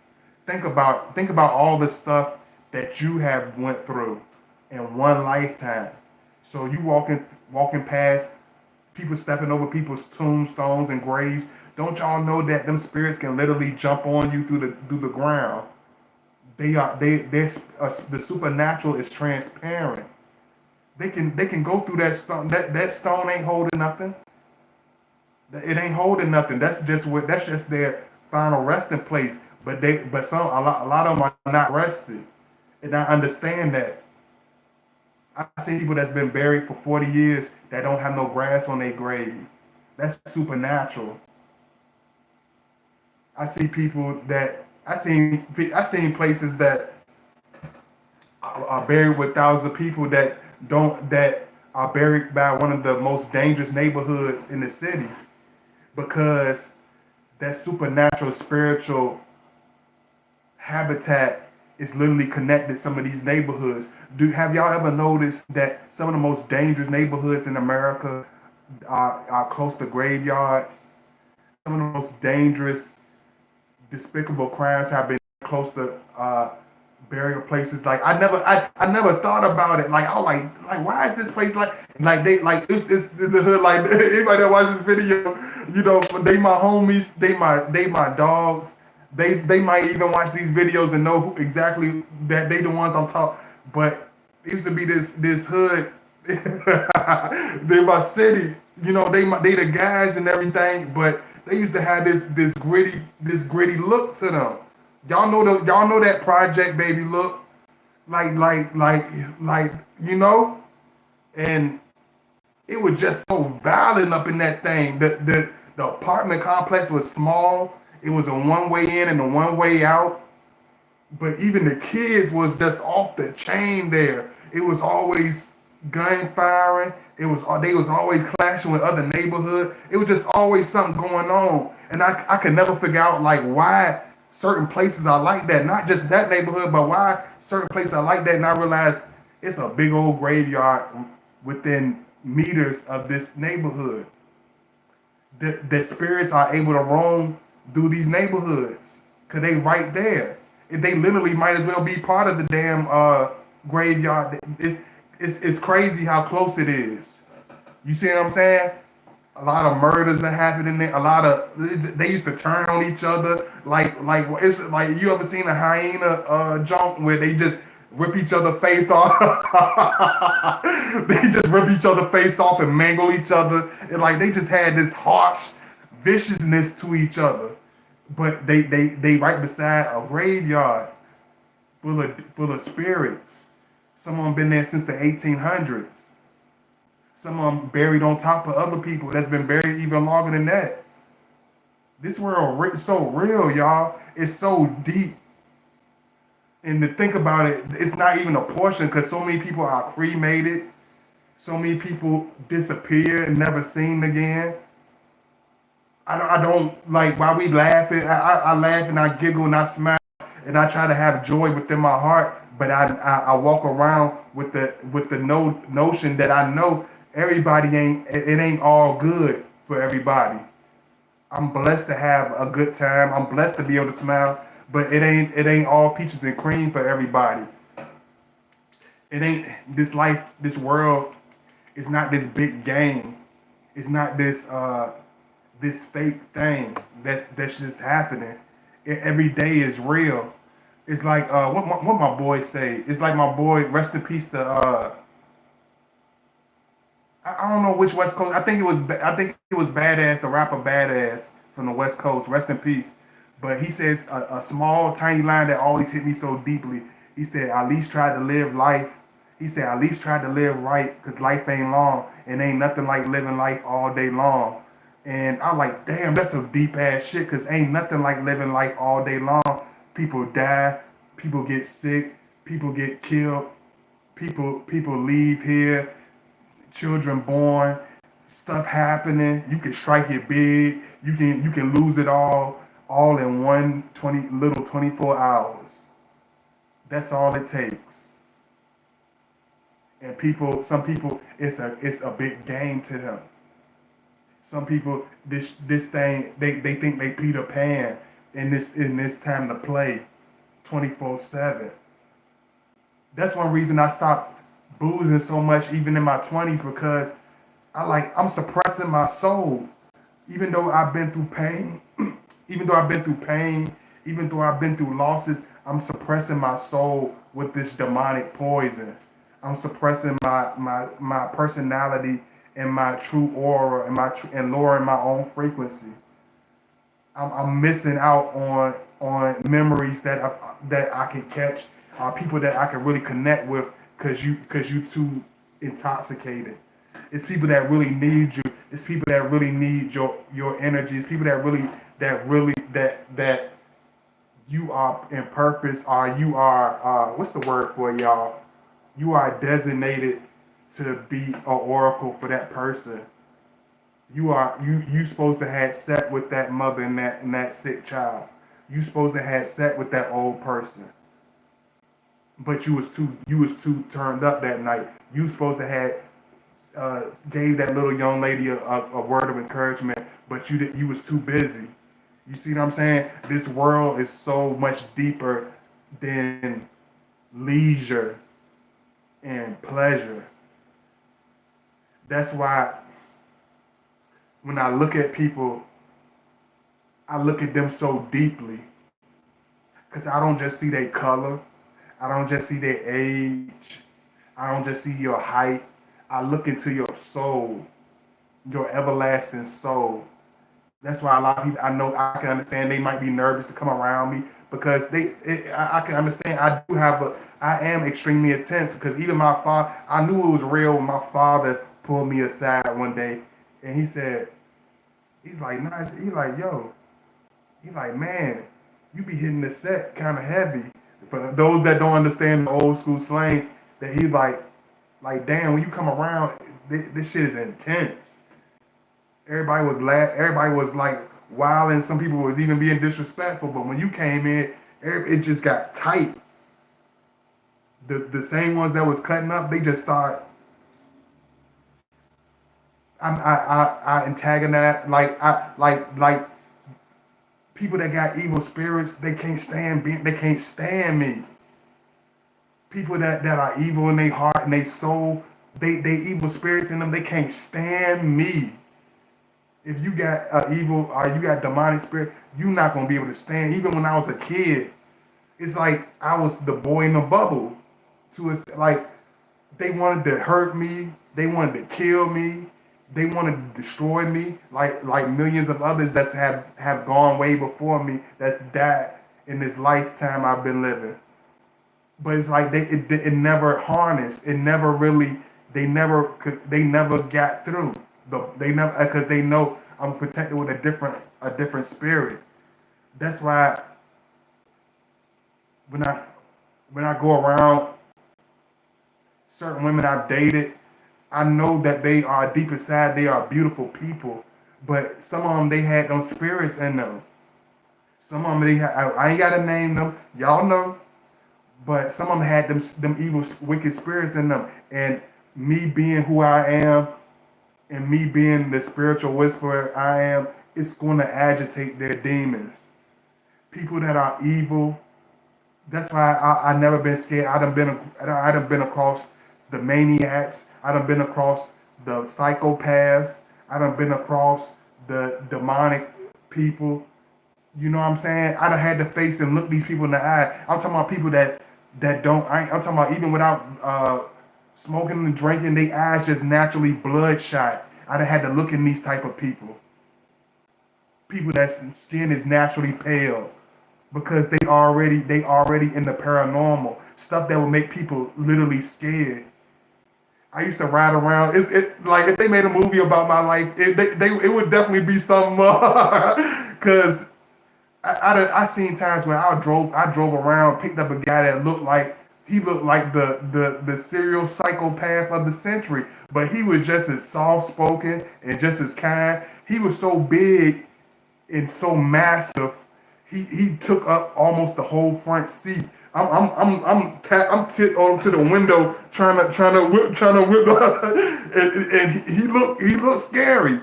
Speaker 1: Think about all the stuff that you have went through in one lifetime. So you walking past people stepping over people's tombstones and graves. Don't y'all know that them spirits can literally jump on you through the ground? The supernatural is transparent. They can go through that stone. That stone ain't holding nothing. It ain't holding nothing. That's just their final resting place. But a lot of them are not rested, and I understand that. I've seen people that's been buried for 40 years that don't have no grass on their grave. That's supernatural. I see people that I seen places that are buried with thousands of people that are buried by one of the most dangerous neighborhoods in the city because that supernatural spiritual habitat is literally connected some of these neighborhoods. Have y'all ever noticed that some of the most dangerous neighborhoods in America are close to graveyards? Some of the most dangerous, despicable crimes have been close to burial places. Like I never thought about it. Like I was like why is this place like they like it's the hood like anybody that watches this video, they my homies, they my dogs. They might even watch these videos and know exactly that they the ones I'm talking. But it used to be this hood, they my city. They the guys and everything, but they used to have this gritty look to them. Y'all know that Project Baby look, like and it was just so violent up in that thing. The apartment complex was small. It was a one way in and a one way out. But even the kids was just off the chain there. It was always gun firing. They was always clashing with other neighborhood. It was just always something going on. And I could never figure out like why certain places are like that. Not just that neighborhood, but why certain places are like that. And I realized it's a big old graveyard within meters of this neighborhood. The spirits are able to roam through these neighborhoods because they right there. They literally might as well be part of the damn graveyard. It's crazy how close it is. You see what I'm saying? A lot of murders that happen in there. They used to turn on each other. Like it's like you ever seen a hyena jump where they just rip each other face off? They just rip each other face off and mangle each other. And like they just had this harsh viciousness to each other. But they right beside a graveyard full of spirits. Some of them been there since the 1800s. Some of them buried on top of other people that's been buried even longer than that. This world is so real, y'all. It's so deep. And to think about it, it's not even a portion because so many people are cremated. So many people disappear and never seen again. I don't like while we laughing. I laugh and I giggle and I smile and I try to have joy within my heart. But I walk around with the notion that I know everybody ain't it ain't all good for everybody. I'm blessed to have a good time. I'm blessed to be able to smile, but it ain't all peaches and cream for everybody. It ain't this life, this world. It's not this big game. It's not this fake thing that's just happening. Every day is real. It's like what my boy say. It's like my boy, rest in peace to I don't know which West Coast. I think it was Badass, the rapper Badass from the West Coast. Rest in peace. But he says a small, tiny line that always hit me so deeply. He said, "At least try to live life." He said, "At least try to live right, cause life ain't long, and ain't nothing like living life all day long." And I'm like, damn, that's some deep ass shit, cause ain't nothing like living life all day long. People die, people get sick, people get killed, people leave here, children born, stuff happening. You can strike it big. You can lose it all in 24 hours. That's all it takes. And some people, it's a big game to them. Some people, this thing, they think they Peter Pan in this time to play 24/7. That's one reason I stopped boozing so much even in my 20s because I'm suppressing my soul. Even though I've been through pain, even though I've been through pain, even though I've been through losses, I'm suppressing my soul with this demonic poison. I'm suppressing my personality and my true aura and lowering my own frequency. I'm missing out on memories that I can catch, people that I can really connect with, cause you too intoxicated. It's people that really need you. It's people that really need your energy. It's people that you are in purpose, or you are what's the word for it, y'all? You are designated to be an oracle for that person. You supposed to have sat with that mother and that sick child. You supposed to have sat with that old person. But you was too turned up that night. You supposed to have gave that little young lady a word of encouragement, but you was too busy. You see what I'm saying? This world is so much deeper than leisure and pleasure. That's why when I look at people, I look at them so deeply because I don't just see their color. I don't just see their age. I don't just see your height. I look into your soul, your everlasting soul. That's why a lot of people, I know, I can understand they might be nervous to come around me because I can understand. I am extremely intense because even my father, I knew it was real when my father pulled me aside one day and he said, he's like, nah, he's like, yo, he's like, man, you be hitting the set kind of heavy. For those that don't understand the old school slang, that he's like, damn, when you come around, this shit is intense. Everybody was like wild, and some people was even being disrespectful. But when you came in, it just got tight. The same ones that was cutting up, they just start. I antagonize like people that got evil spirits. They can't stand me. People that are evil in their heart and their soul, they evil spirits in them. They can't stand me. If you got evil or you got demonic spirit, you're not gonna be able to stand. Even when I was a kid, it's like I was the boy in the bubble. Like they wanted to hurt me, they wanted to kill me, they wanted to destroy me, like millions of others that have gone way before me, that's died in this lifetime I've been living. But it's like it never harnessed. It never really. They never got through. They never because they know I'm protected with a different spirit. That's why when when I go around certain women I've dated, I know that they are deep inside, they are beautiful people, but some of them they had those spirits in them. Some of them they had, I ain't gotta name them, y'all know, but some of them had them evil, wicked spirits in them. And me being who I am, and me being the spiritual whisperer I am, it's going to agitate their demons. People that are evil. That's why I never been scared. I done been across the maniacs. I done been across the psychopaths. I done been across the demonic people. You know what I'm saying? I done had to face and look these people in the eye. I'm talking about people that don't. I'm talking about even without smoking and drinking, they eyes just naturally bloodshot. I done had to look in these type of people. People that skin is naturally pale because they already in the paranormal stuff that would make people literally scared. I used to ride around. Like if they made a movie about my life, it would definitely be something because I seen times where I drove around, picked up a guy that looked like the serial psychopath of the century, but he was just as soft spoken and just as kind. He was so big and so massive. He took up almost the whole front seat. I'm tipped over to the window trying to whip and he looked scary.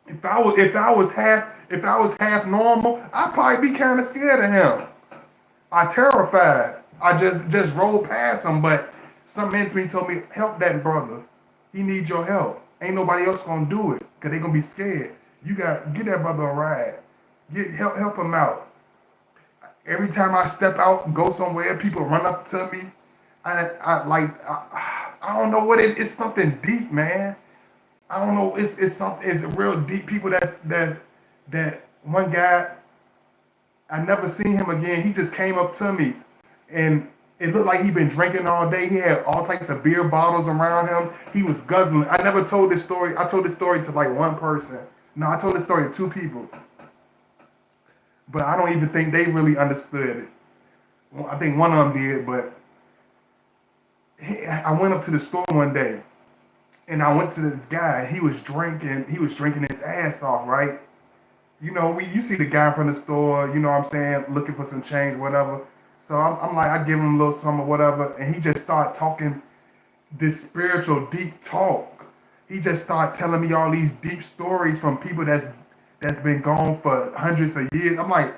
Speaker 1: If I was half normal, I'd probably be kind of scared of him. I terrified. I just rolled past him, but something in me told me, help that brother. He needs your help. Ain't nobody else gonna do it, cause they gonna be scared. You got get that brother a ride. Help him out. Every time I step out and go somewhere, people run up to me. I don't know what it's something deep, man. I don't know. It's something. It's real deep. People that one guy. I never seen him again. He just came up to me, and it looked like he'd been drinking all day. He had all types of beer bottles around him. He was guzzling. I never told this story. I told this story to like one person. No, I told this story to two people. But I don't even think they really understood it. Well, I think one of them did, but I went up to the store one day, and I went to this guy. He was drinking. He was drinking his ass off, right? You know, you see the guy from the store, you know what I'm saying, looking for some change, whatever. So I'm like, I give him a little something or whatever, and he just started talking this spiritual deep talk. He just started telling me all these deep stories from people that's been gone for hundreds of years. I'm like,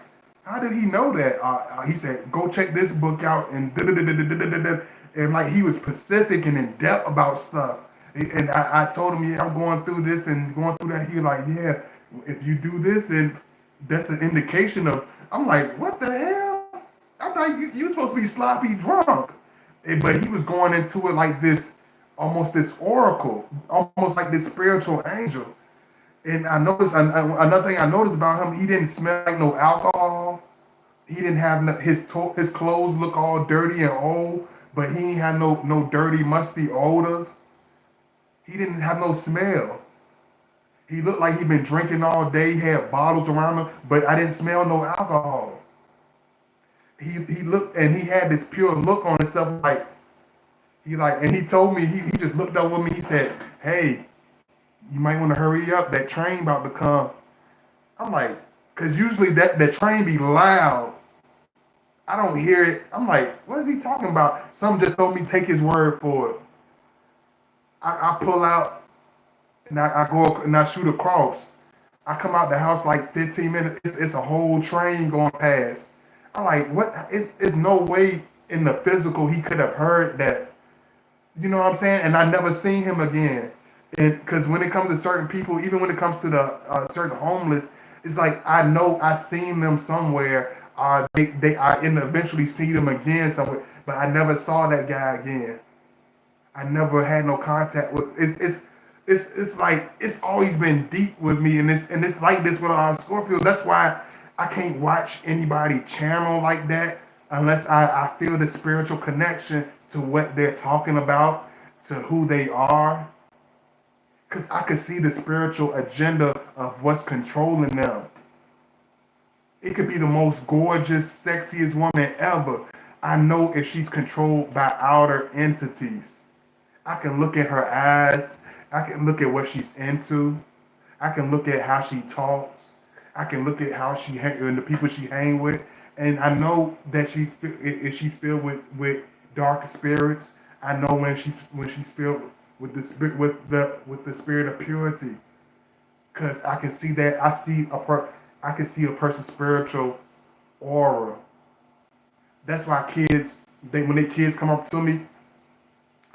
Speaker 1: how did he know that? He said, go check this book out, and and like he was specific and in depth about stuff. And I told him, yeah, I'm going through this and going through that. He was like, yeah, if you do this, and that's an indication of. I'm like, what the hell? I thought you were supposed to be sloppy drunk. But he was going into it like this, almost this oracle, almost like this spiritual angel. And I noticed another thing I noticed about him, he didn't smell like no alcohol. He didn't have his clothes look all dirty and old, but he didn't have no dirty, musty odors. He didn't have no smell. He looked like he'd been drinking all day. He had bottles around him, but I didn't smell no alcohol. He looked, and he had this pure look on himself, and he told me, he just looked up with me. He said, hey, you might want to hurry up. That train about to come. I'm like, because usually that train be loud. I don't hear it. I'm like, what is he talking about? Some just told me take his word for it. I pull out, and I go and I shoot across. I come out the house like 15 minutes. It's a whole train going past. I'm like, what? It's no way in the physical he could have heard that. You know what I'm saying? And I never seen him again. And because when it comes to certain people, even when it comes to the certain homeless, it's like I know I seen them somewhere. I eventually see them again somewhere, but I never saw that guy again. I never had no contact with. It's like it's always been deep with me, and it's like this with Scorpio. That's why I can't watch anybody channel like that unless I feel the spiritual connection to what they're talking about, to who they are. Because I could see the spiritual agenda of what's controlling them. It could be the most gorgeous, sexiest woman ever. I know if she's controlled by outer entities. I can look at her eyes. I can look at what she's into. I can look at how she talks. I can look at how she hang and the people she hang with, and I know that if she's filled with dark spirits. I know when she's filled with the spirit with the spirit of purity, because I can see that I can see a person's spiritual aura. That's why when their kids come up to me,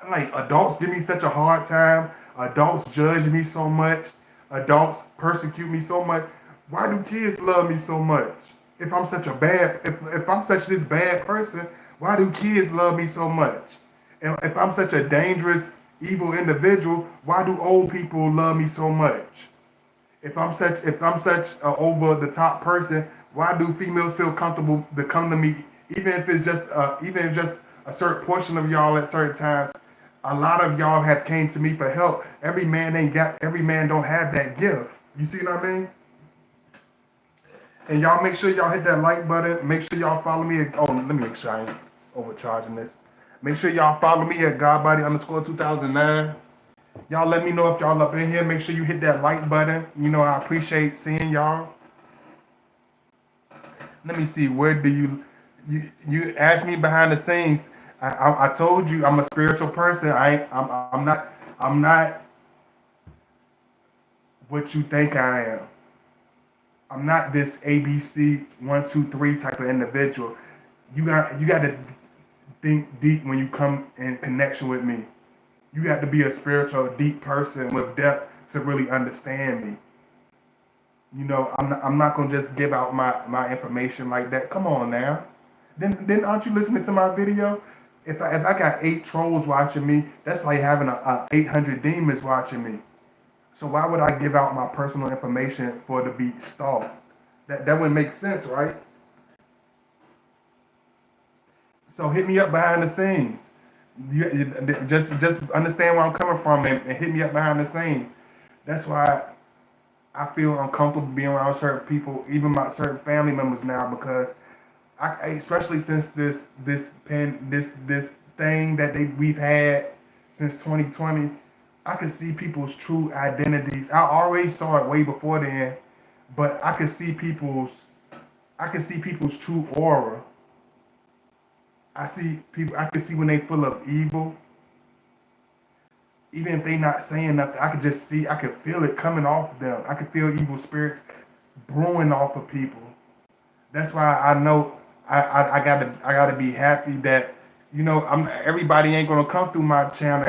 Speaker 1: like adults give me such a hard time. Adults judge me so much. Adults persecute me so much. Why do kids love me so much? If I'm such this bad person, why do kids love me so much? And if I'm such a dangerous, evil individual, why do old people love me so much? If I'm such a over the top person, why do females feel comfortable to come to me, even if just a certain portion of y'all at certain times? A lot of y'all have came to me for help. Every man don't have that gift. You see what I mean? And y'all make sure y'all hit that like button. Make sure y'all follow me. Oh, let me make sure I ain't overcharging this. Make sure y'all follow me at Godbody_2009. Y'all let me know if y'all up in here. Make sure you hit that like button. You know, I appreciate seeing y'all. Let me see. Where do you asked me behind the scenes? I told you I'm a spiritual person. I'm not what you think I am. I'm not this ABC 1, 2, 3 type of individual. You got to think deep when you come in connection with me. You got to be a spiritual, deep person with depth to really understand me. You know, I'm not gonna just give out my information like that. Come on now. Then aren't you listening to my video? If I got 8 trolls watching me, that's like having a 800 demons watching me. So why would I give out my personal information for it to be stalked? That wouldn't make sense, right? So hit me up behind the scenes. Just understand where I'm coming from and hit me up behind the scenes. That's why I feel uncomfortable being around certain people, even my certain family members now, because especially since this thing that we've had since 2020, I could see people's true identities. I already saw it way before then, but I could see people's true aura. I can see when they full of evil. Even if they not saying nothing, I could feel it coming off of them. I could feel evil spirits brewing off of people. That's why I know I gotta be happy that, you know, everybody ain't gonna come through my channel.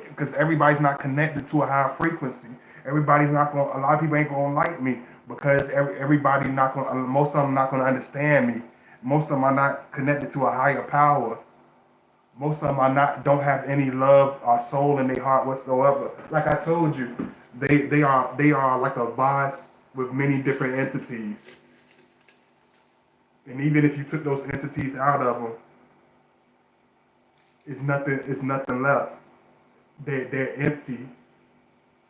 Speaker 1: Because everybody's not connected to a high frequency. A lot of people ain't gonna like me because most of them not gonna understand me. Most of them are not connected to a higher power. Most of them don't have any love or soul in their heart whatsoever. Like I told you, they are like a boss with many different entities. And even if you took those entities out of them, it's nothing left. They're empty.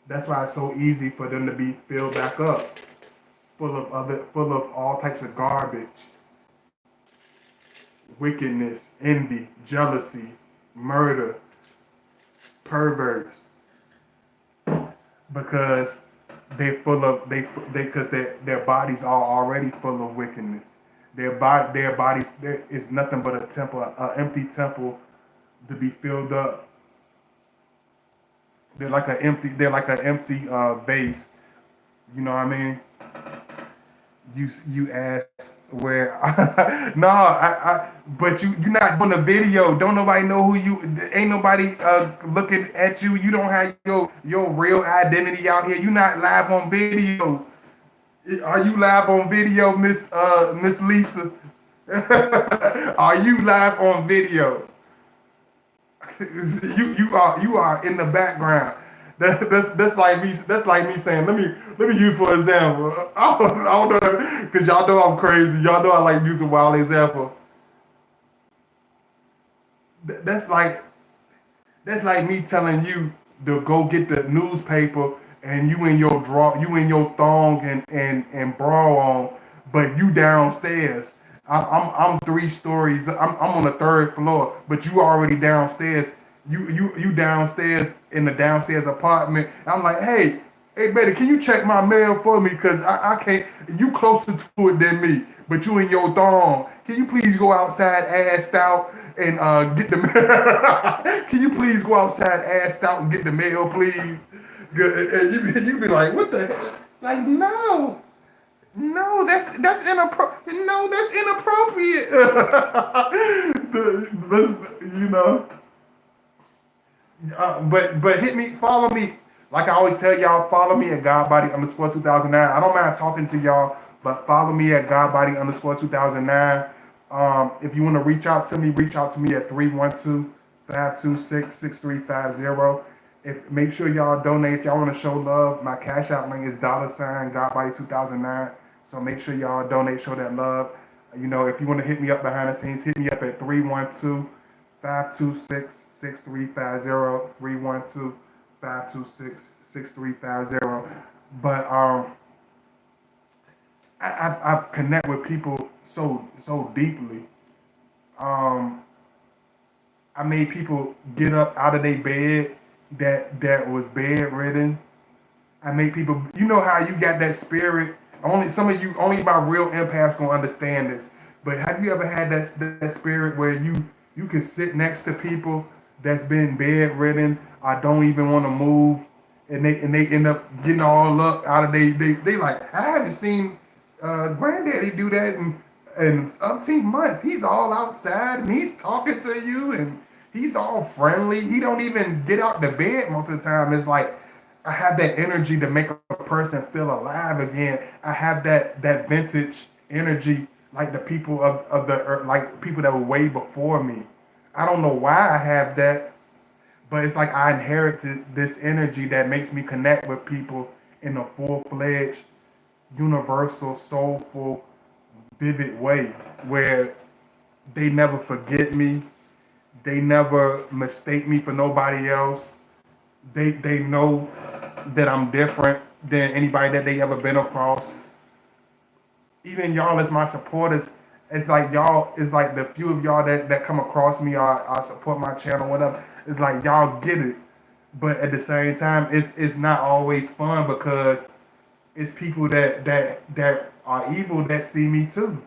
Speaker 1: That's why it's so easy for them to be filled back up, full of all types of garbage. Wickedness, envy, jealousy, murder, perverts, because they're full of because their bodies are already full of wickedness. Their bodies there is nothing but a temple, an empty temple to be filled up. They're like an empty vase. You know what I mean? You asked where no, but you're not doing a video. Don't nobody know who you ain't nobody looking at you. You don't have your real identity out here. You're not live on video. Are you live on video, Miss Lisa? Are you live on video? You are in the background. That's like me. That's like me saying, let me use for example. I don't know, because y'all know I'm crazy. Y'all know I like using wild example. That's like me telling you to go get the newspaper and you in your thong and bra on, but you downstairs. I'm 3 stories. I'm on the 3rd floor, but you already downstairs. You downstairs in the downstairs apartment. I'm like, hey, baby, can you check my mail for me? Cause I can't. You closer to it than me, but you in your thong. Can you please go outside, assed out, and get the mail? Can you please go outside, assed out, and get the mail, please? Good. And you be like, what the hell? Like, no. No, that's inappropriate. No, that's inappropriate. You know. But hit me, follow me. Like I always tell y'all, follow me at Godbody_2009. I don't mind talking to y'all, but follow me at Godbody_2009. If you want to reach out to me at 312-526-6350. Make sure y'all donate. If y'all want to show love, my cash out link is $Godbody2009. So make sure y'all donate, show that love. You know, if you want to hit me up behind the scenes, hit me up at 312-526-6350. 312-526-6350. But I've connect with people so deeply. I made people get up out of their bed that was bedridden. I make people, you know how you got that spirit. Only some of you, only my real empaths gonna understand this. But have you ever had that spirit where you can sit next to people that's been bedridden or don't even want to move, and they end up getting all up out of they like, I haven't seen granddaddy do that in umpteen months. He's all outside and he's talking to you and he's all friendly. He don't even get out the bed most of the time. It's like I have that energy to make a person feel alive again. I have that vintage energy, like the people of the earth, like people that were way before me. I don't know why I have that, but it's like I inherited this energy that makes me connect with people in a full-fledged, universal, soulful, vivid way where they never forget me. They never mistake me for nobody else. They know that I'm different than anybody that they ever been across. Even y'all as my supporters, it's like the few of y'all that come across me or support my channel, whatever. It's like y'all get it. But at the same time, it's not always fun because it's people that are evil that see me too.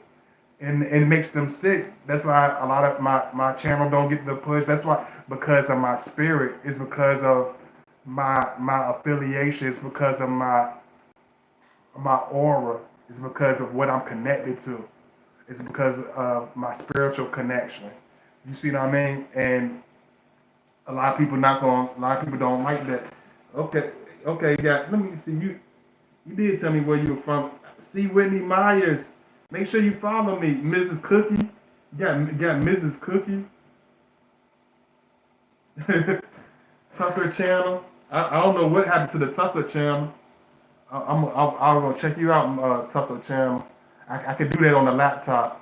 Speaker 1: And it makes them sick. That's why a lot of my channel don't get the push. That's why, because of my spirit. It's because of my affiliation. It's because of my aura. It's because of what I'm connected to. It's because of my spiritual connection. You see what I mean? And a lot of people don't like that. Okay, yeah. Let me see. You did tell me where you were from. See Whitney Myers. Make sure you follow me, Mrs. Cookie. Got Mrs. Cookie. Tucker channel. I don't know what happened to the Tucker channel. I'm gonna check you out, Tucker channel. I could do that on the laptop.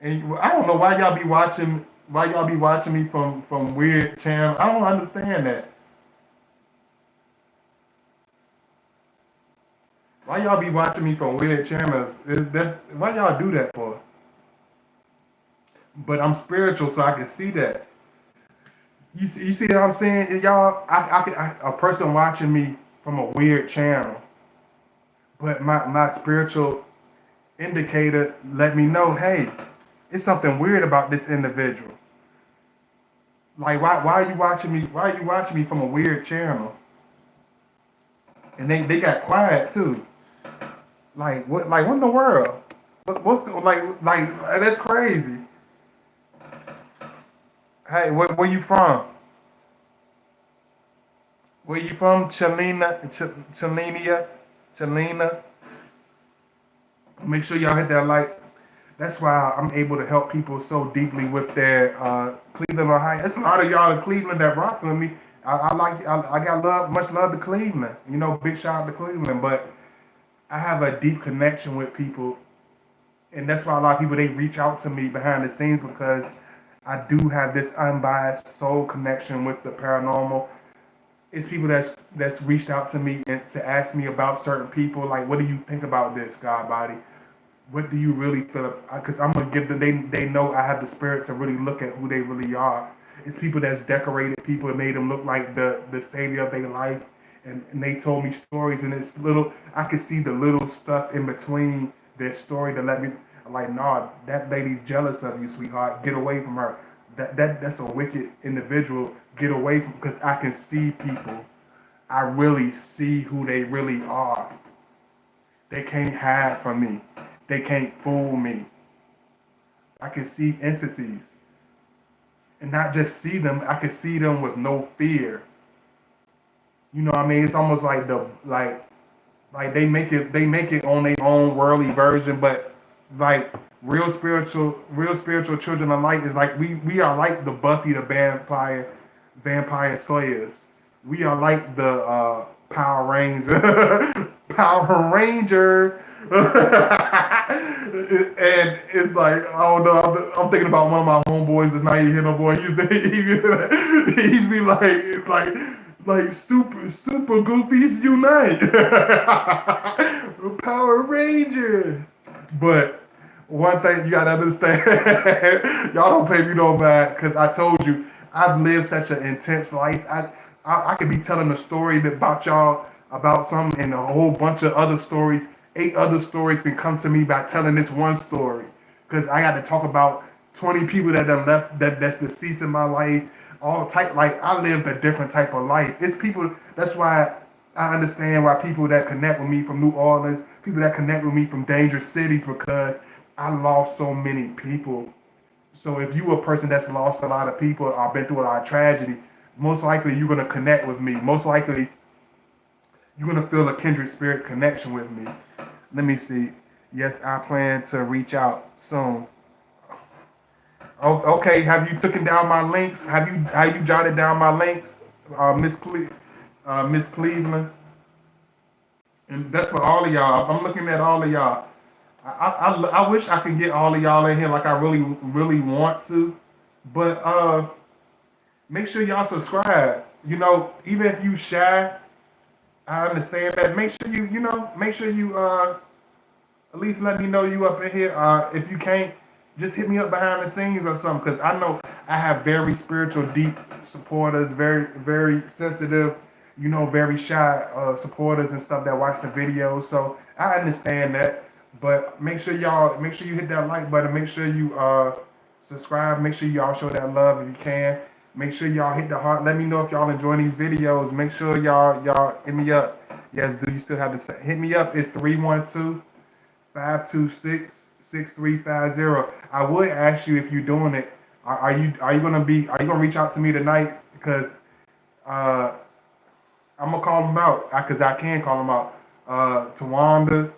Speaker 1: And I don't know why y'all be watching. Why y'all be watching me from weird channel? I don't understand that. Why y'all be watching me from weird channels? Why y'all do that for? But I'm spiritual, so I can see that. You see what I'm saying, y'all? A person watching me from a weird channel, but my spiritual indicator let me know, hey, it's something weird about this individual. Like, why are you watching me? Why are you watching me from a weird channel? And they got quiet too. Like what? Like what in the world? What's like that's crazy. Hey, where you from? Where you from, Chalina? Make sure y'all hit that like. That's why I'm able to help people so deeply with their Cleveland, Ohio. There's a lot of y'all in Cleveland that rock with me. I got much love to Cleveland. You know, big shout out to Cleveland. But I have a deep connection with people, and that's why a lot of people they reach out to me behind the scenes because I do have this unbiased soul connection with the paranormal. It's people that's reached out to me and to ask me about certain people. Like, what do you think about this, God body? What do you really feel? Because I'm gonna give them. They know I have the spirit to really look at who they really are. It's people that's decorated people and made them look like the savior of their life, and they told me stories, and it's little. I could see the little stuff in between their story to let me like, nah, that lady's jealous of you, sweetheart. Get away from her. That's a wicked individual. Get away from, because I can see people. I really see who they really are. They can't hide from me. They can't fool me. I can see entities. And not just see them, I can see them with no fear. You know what I mean? It's almost like like they make it on their own worldly version, but like real spiritual children of light is like we are like the Buffy the vampire slayers. We are like the Power Ranger Power Ranger. And it's like, I don't know. I'm thinking about one of my homeboys that's not even here no boy. He's be like super goofies unite. Power Ranger. But one thing you gotta understand, y'all don't pay me no mind because I told you I've lived such an intense life. I could be telling a story about y'all about something and a whole bunch of other stories. 8 other stories can come to me by telling this one story. Because I got to talk about 20 people that done left that's deceased in my life. All type, like I lived a different type of life. It's people, that's why I understand why people that connect with me from New Orleans, people that connect with me from dangerous cities, because I lost so many people. So if you a person that's lost a lot of people or been through a lot of tragedy, most likely you're gonna connect with me. Most likely you're gonna feel a kindred spirit connection with me. Let me see. Yes, I plan to reach out soon. Oh, okay, have you taken down my links? Have you jotted down my links, Miss Cleveland? And that's for all of y'all. I'm looking at all of y'all. I wish I could get all of y'all in here like I really want to, but make sure y'all subscribe. You know, even if you shy, I understand that. Make sure you at least let me know you up in here. If you can't, just hit me up behind the scenes or something, because I know I have very spiritual, deep supporters, very, very sensitive, very shy supporters and stuff that watch the videos. So I understand that. But make sure you hit that like button. Make sure you subscribe. Make sure y'all show that love if you can. Make sure y'all hit the heart. Let me know if y'all enjoying these videos. Make sure y'all hit me up. Yes, do you still have to hit me up? It's 312-526-6350. I would ask you if you're doing it. Are you gonna reach out to me tonight? Because I'm gonna call them out. Because I can call them out. Tawanda,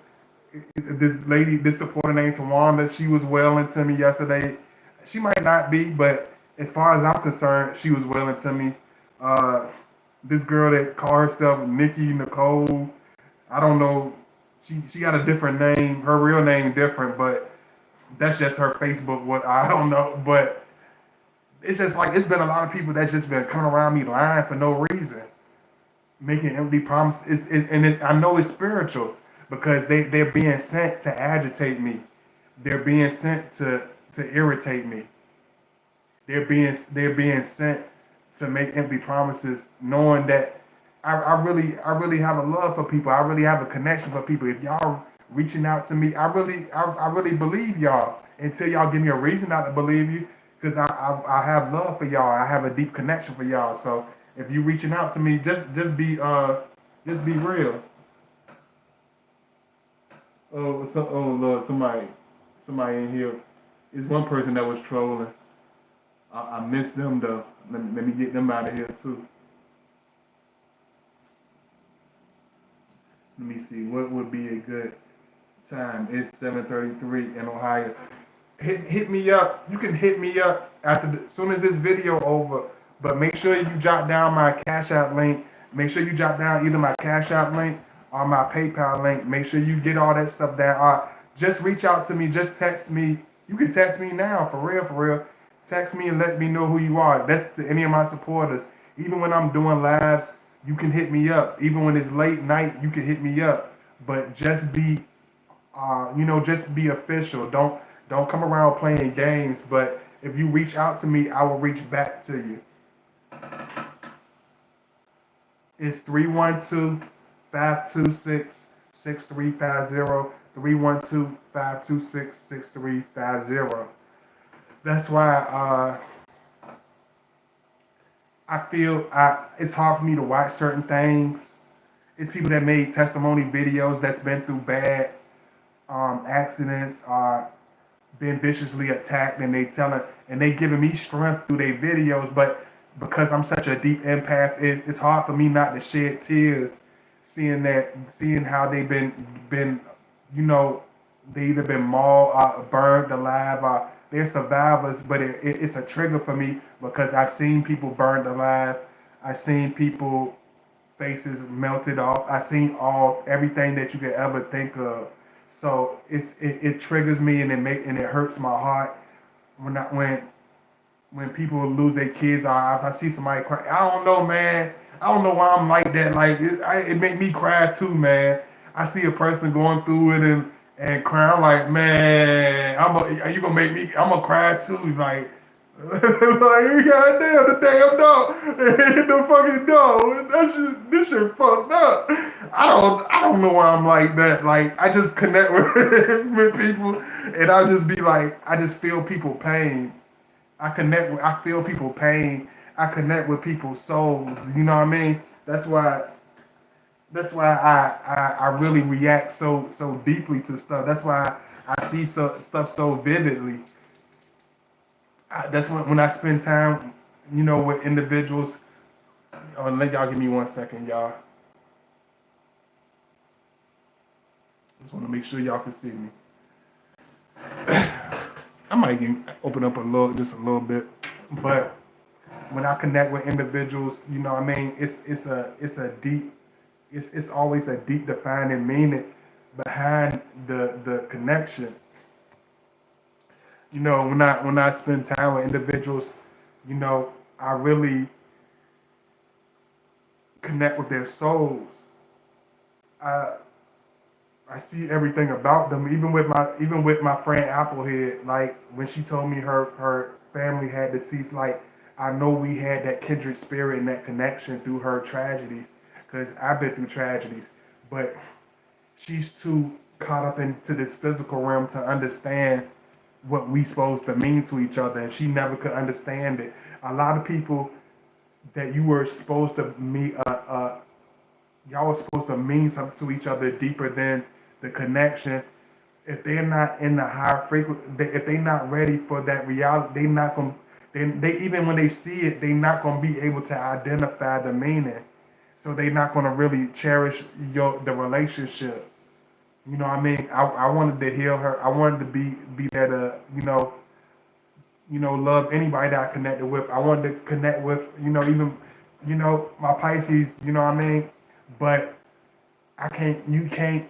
Speaker 1: this supporter named Tawanda, she was wailing to me yesterday. She might not be, but as far as I'm concerned, she was wailing to me. This girl that called herself Nikki Nicole, I don't know. She got a different name. Her real name different, but that's just her Facebook. What I don't know, but it's just like it's been a lot of people that's just been coming around me lying for no reason, making empty promises. I know it's spiritual because they're being sent to agitate me. They're being sent to irritate me. They're being sent to make empty promises, knowing that I really have a love for people. I really have a connection for people. If y'all reaching out to me, I really believe y'all until y'all give me a reason not to believe you, because I have love for y'all. I have a deep connection for y'all. So if you reaching out to me, just be real. Oh Lord, somebody in here. It's one person that was trolling. I missed them though. Let me get them out of here too. Let me see. What would be a good time? It's 7:33 in Ohio. Hit me up. You can hit me up as soon as this video over. But make sure you jot down my Cash App link. Make sure you jot down either my Cash App link or my PayPal link. Make sure you get all that stuff down. Just reach out to me. Just text me. You can text me now, for real. Text me and let me know who you are. That's to any of my supporters. Even when I'm doing lives, you can hit me up. Even when it's late night, you can hit me up. But just be, just be official. Don't come around playing games. But if you reach out to me, I will reach back to you. It's 312-526-6350. 312-526-6350. That's why I feel it's hard for me to watch certain things. It's people that made testimony videos that's been through bad accidents, been viciously attacked, and they giving me strength through their videos. But because I'm such a deep empath, it's hard for me not to shed tears, seeing how they've been, they either been mauled, burned alive, they're survivors. But it's a trigger for me because I've seen people burned alive. I've seen people faces melted off. I've seen everything that you could ever think of. So it triggers me, and it hurts my heart when people lose their kids. If I see somebody cry, I don't know, man. I don't know why I'm like that. Like it make me cry too, man. I see a person going through it and cry. I'm like, man, are you gonna make me? I'm gonna cry too. Like, goddamn, the damn dog, the fucking dog. This shit fucked up. I don't know why I'm like that. Like, I just connect with people, and I just be like, I just feel people pain. I feel people pain. I connect with people's souls. You know what I mean? That's why I really react so deeply to stuff. That's why I see stuff so vividly. That's when I spend time, with individuals. Let y'all give me 1 second, y'all. Just want to make sure y'all can see me. I might open up just a little bit, but when I connect with individuals, it's always a deep defining meaning behind the connection. When I spend time with individuals, I really connect with their souls. I see everything about them, even with my friend Applehead. Like, when she told me her family had deceased, like, I know we had that kindred spirit and that connection through her tragedies, because I've been through tragedies, but she's too caught up into this physical realm to understand what we supposed to mean to each other, and she never could understand it. A lot of people that you were supposed to meet, y'all were supposed to mean something to each other deeper than the connection. If they're not in the higher frequency, if they're not ready for that reality, they not gonna. They even when they see it, they're not gonna be able to identify the meaning. So they're not gonna really cherish the relationship. You know what I mean? I wanted to heal her. I wanted to be there to, love anybody that I connected with. I wanted to connect with, even, my Pisces, you know what I mean? But you can't,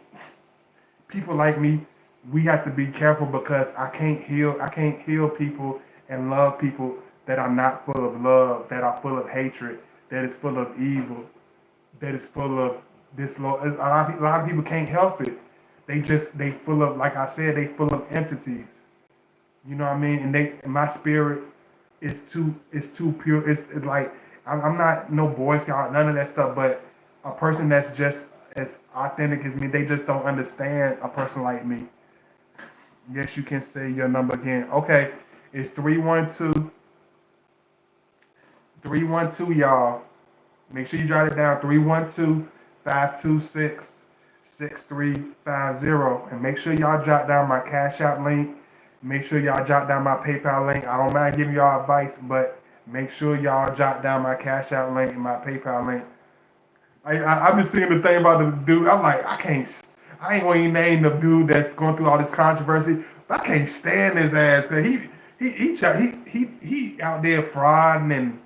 Speaker 1: people like me, we have to be careful, because I can't heal people and love people that are not full of love, that are full of hatred, that is full of evil, that is full of this. A lot of people can't help it. They full of, like I said, they full of entities. You know what I mean? And my spirit is too pure. It's like, I'm not no Boy Scout, none of that stuff, but a person that's just as authentic as me, they just don't understand a person like me. Yes, you can say your number again. Okay, it's 312, y'all. Make sure you jot it down, 312-526-6350. And make sure y'all jot down my Cash App link. Make sure y'all jot down my PayPal link. I don't mind giving y'all advice, but make sure y'all jot down my Cash App link and my PayPal link. I've been seeing the thing about the dude. I'm like, I ain't going to name the dude that's going through all this controversy, but I can't stand his ass, because he out there frauding and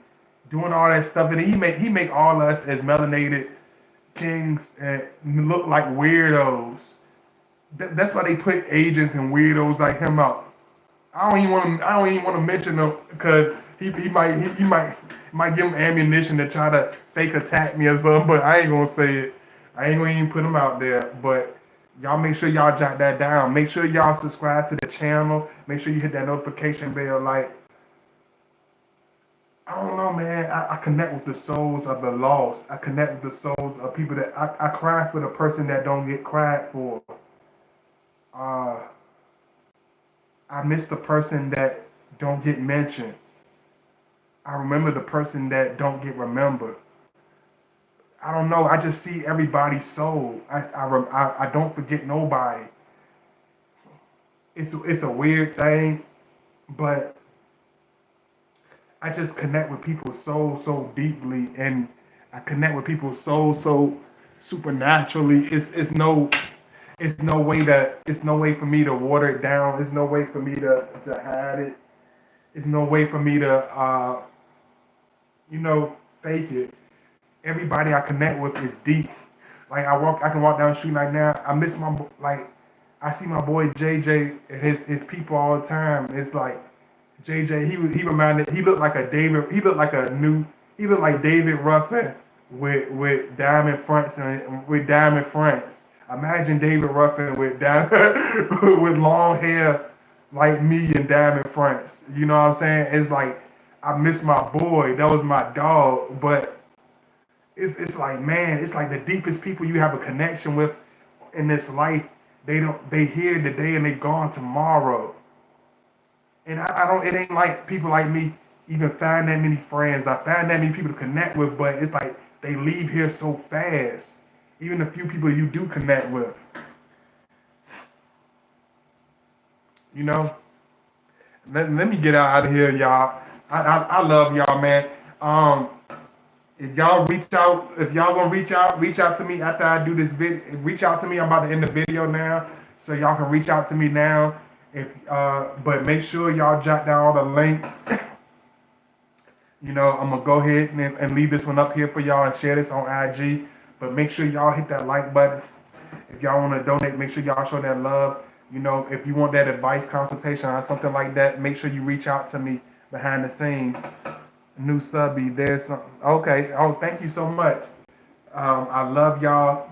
Speaker 1: doing all that stuff, and he make all us as melanated kings look like weirdos. That's why they put agents and weirdos like him out. I don't even want to mention him, because he might give him ammunition to try to fake attack me or something. But I ain't gonna say it. I ain't gonna even put him out there. But y'all make sure y'all jot that down. Make sure y'all subscribe to the channel. Make sure you hit that notification bell. Like, I don't know, man. I connect with the souls of the lost. I connect with the souls of people that I cry for the person that don't get cried for. Uh, I miss the person that don't get mentioned. I remember the person that don't get remembered. I don't know. I just see everybody's soul. I don't forget nobody. It's a weird thing, but I just connect with people's soul so deeply, and I connect with people's soul so supernaturally. It's no way for me to water it down. It's no way for me to hide it. It's no way for me to fake it. Everybody I connect with is deep. Like I can walk down the street like now. I miss I see my boy JJ and his people all the time. It's like JJ. He looked like he looked like David Ruffin with diamond fronts and with diamond fronts. Imagine David Ruffin with with long hair like me and diamond fronts. You know what I'm saying? It's like I miss my boy. That was my dog, but. It's like, man, it's like the deepest people you have a connection with in this life. They here today and they gone tomorrow. And I don't. It ain't like people like me even find that many friends. I find that many people to connect with, but it's like they leave here so fast. Even the few people you do connect with, you know. Let me get out of here, y'all. I love y'all, man. If y'all gonna reach out to me after I do this video. Reach out to me. I'm about to end the video now, so y'all can reach out to me now. But make sure y'all jot down all the links. I'm gonna go ahead and leave this one up here for y'all and share this on IG. But make sure y'all hit that like button. If y'all want to donate, make sure y'all show that love. If you want that advice consultation or something like that, make sure you reach out to me behind the scenes. New subby, there's some. Okay. Oh, thank you so much. I love y'all.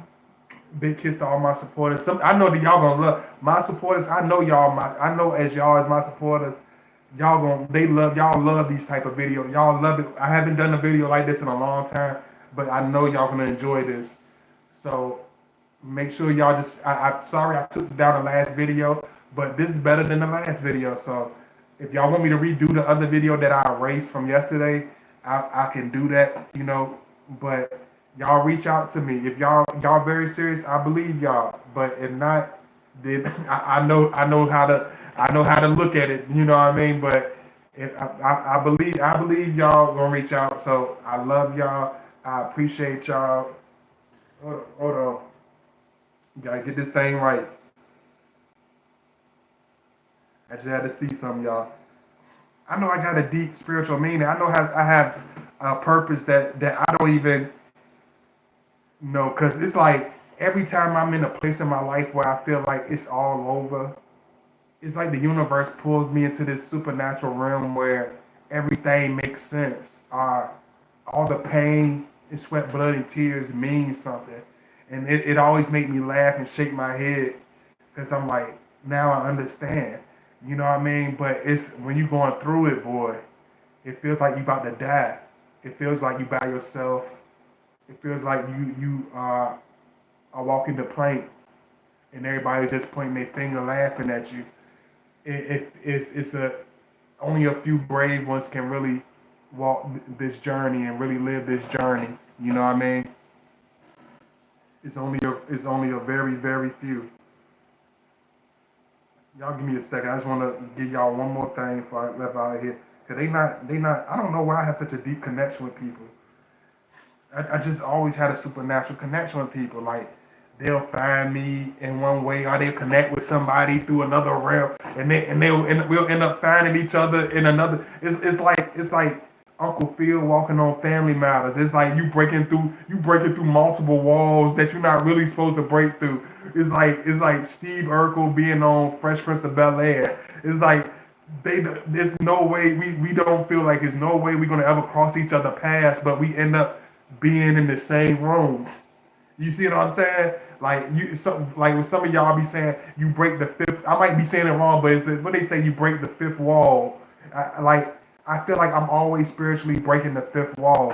Speaker 1: Big kiss to all my supporters. I know that y'all gonna love my supporters. I know y'all. I know as y'all as my supporters, y'all love these type of videos. Y'all love it. I haven't done a video like this in a long time, but I know y'all gonna enjoy this. So make sure y'all I'm sorry I took down the last video, but this is better than the last video. So. If y'all want me to redo the other video that I erased from yesterday, I can do that, But y'all reach out to me. If y'all very serious, I believe y'all. But if not, then I know how to look at it. You know what I mean? But I believe y'all gonna reach out. So I love y'all. I appreciate y'all. Hold on. Gotta get this thing right. I just had to see some, y'all. I know I got a deep spiritual meaning. I know I have a purpose that I don't even know. Because it's like every time I'm in a place in my life where I feel like it's all over, it's like the universe pulls me into this supernatural realm where everything makes sense. All the pain and sweat, blood, and tears mean something. And it always makes me laugh and shake my head because I'm like, now I understand. You know what I mean? But it's when you're going through it, boy, it feels like you about to die. It feels like you by yourself. It feels like you are walking the plank and everybody's just pointing their finger laughing at you. It's only a few brave ones can really walk this journey and really live this journey. You know what I mean? It's only a very, very few. Y'all give me a second. I just want to give y'all one more thing before I left out of here. Cause they not. I don't know why I have such a deep connection with people. I just always had a supernatural connection with people. Like they'll find me in one way, or they'll connect with somebody through another realm, and we'll end up finding each other in another. It's like Uncle Phil walking on Family Matters. It's like you breaking through multiple walls that you're not really supposed to break through. It's like Steve Urkel being on Fresh Prince of Bel-Air. It's like there's no way we don't feel like there's no way we're gonna ever cross each other paths, but we end up being in the same room. You see what I'm saying? Like like with some of y'all be saying you break the fifth. I might be saying it wrong, but it's what they say, you break the fifth wall. I feel like I'm always spiritually breaking the fifth wall.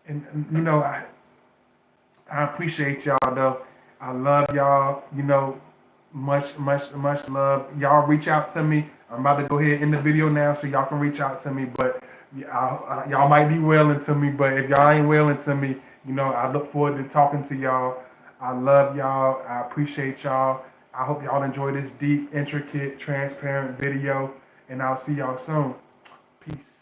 Speaker 1: And I appreciate y'all though. I love y'all. Much love. Y'all reach out to me. I'm about to go ahead and end the video now, so y'all can reach out to me. But y'all might be wailing to me, but if y'all ain't wailing to me, I look forward to talking to y'all. I love y'all. I appreciate y'all. I hope y'all enjoy this deep, intricate, transparent video, and I'll see y'all soon. Peace.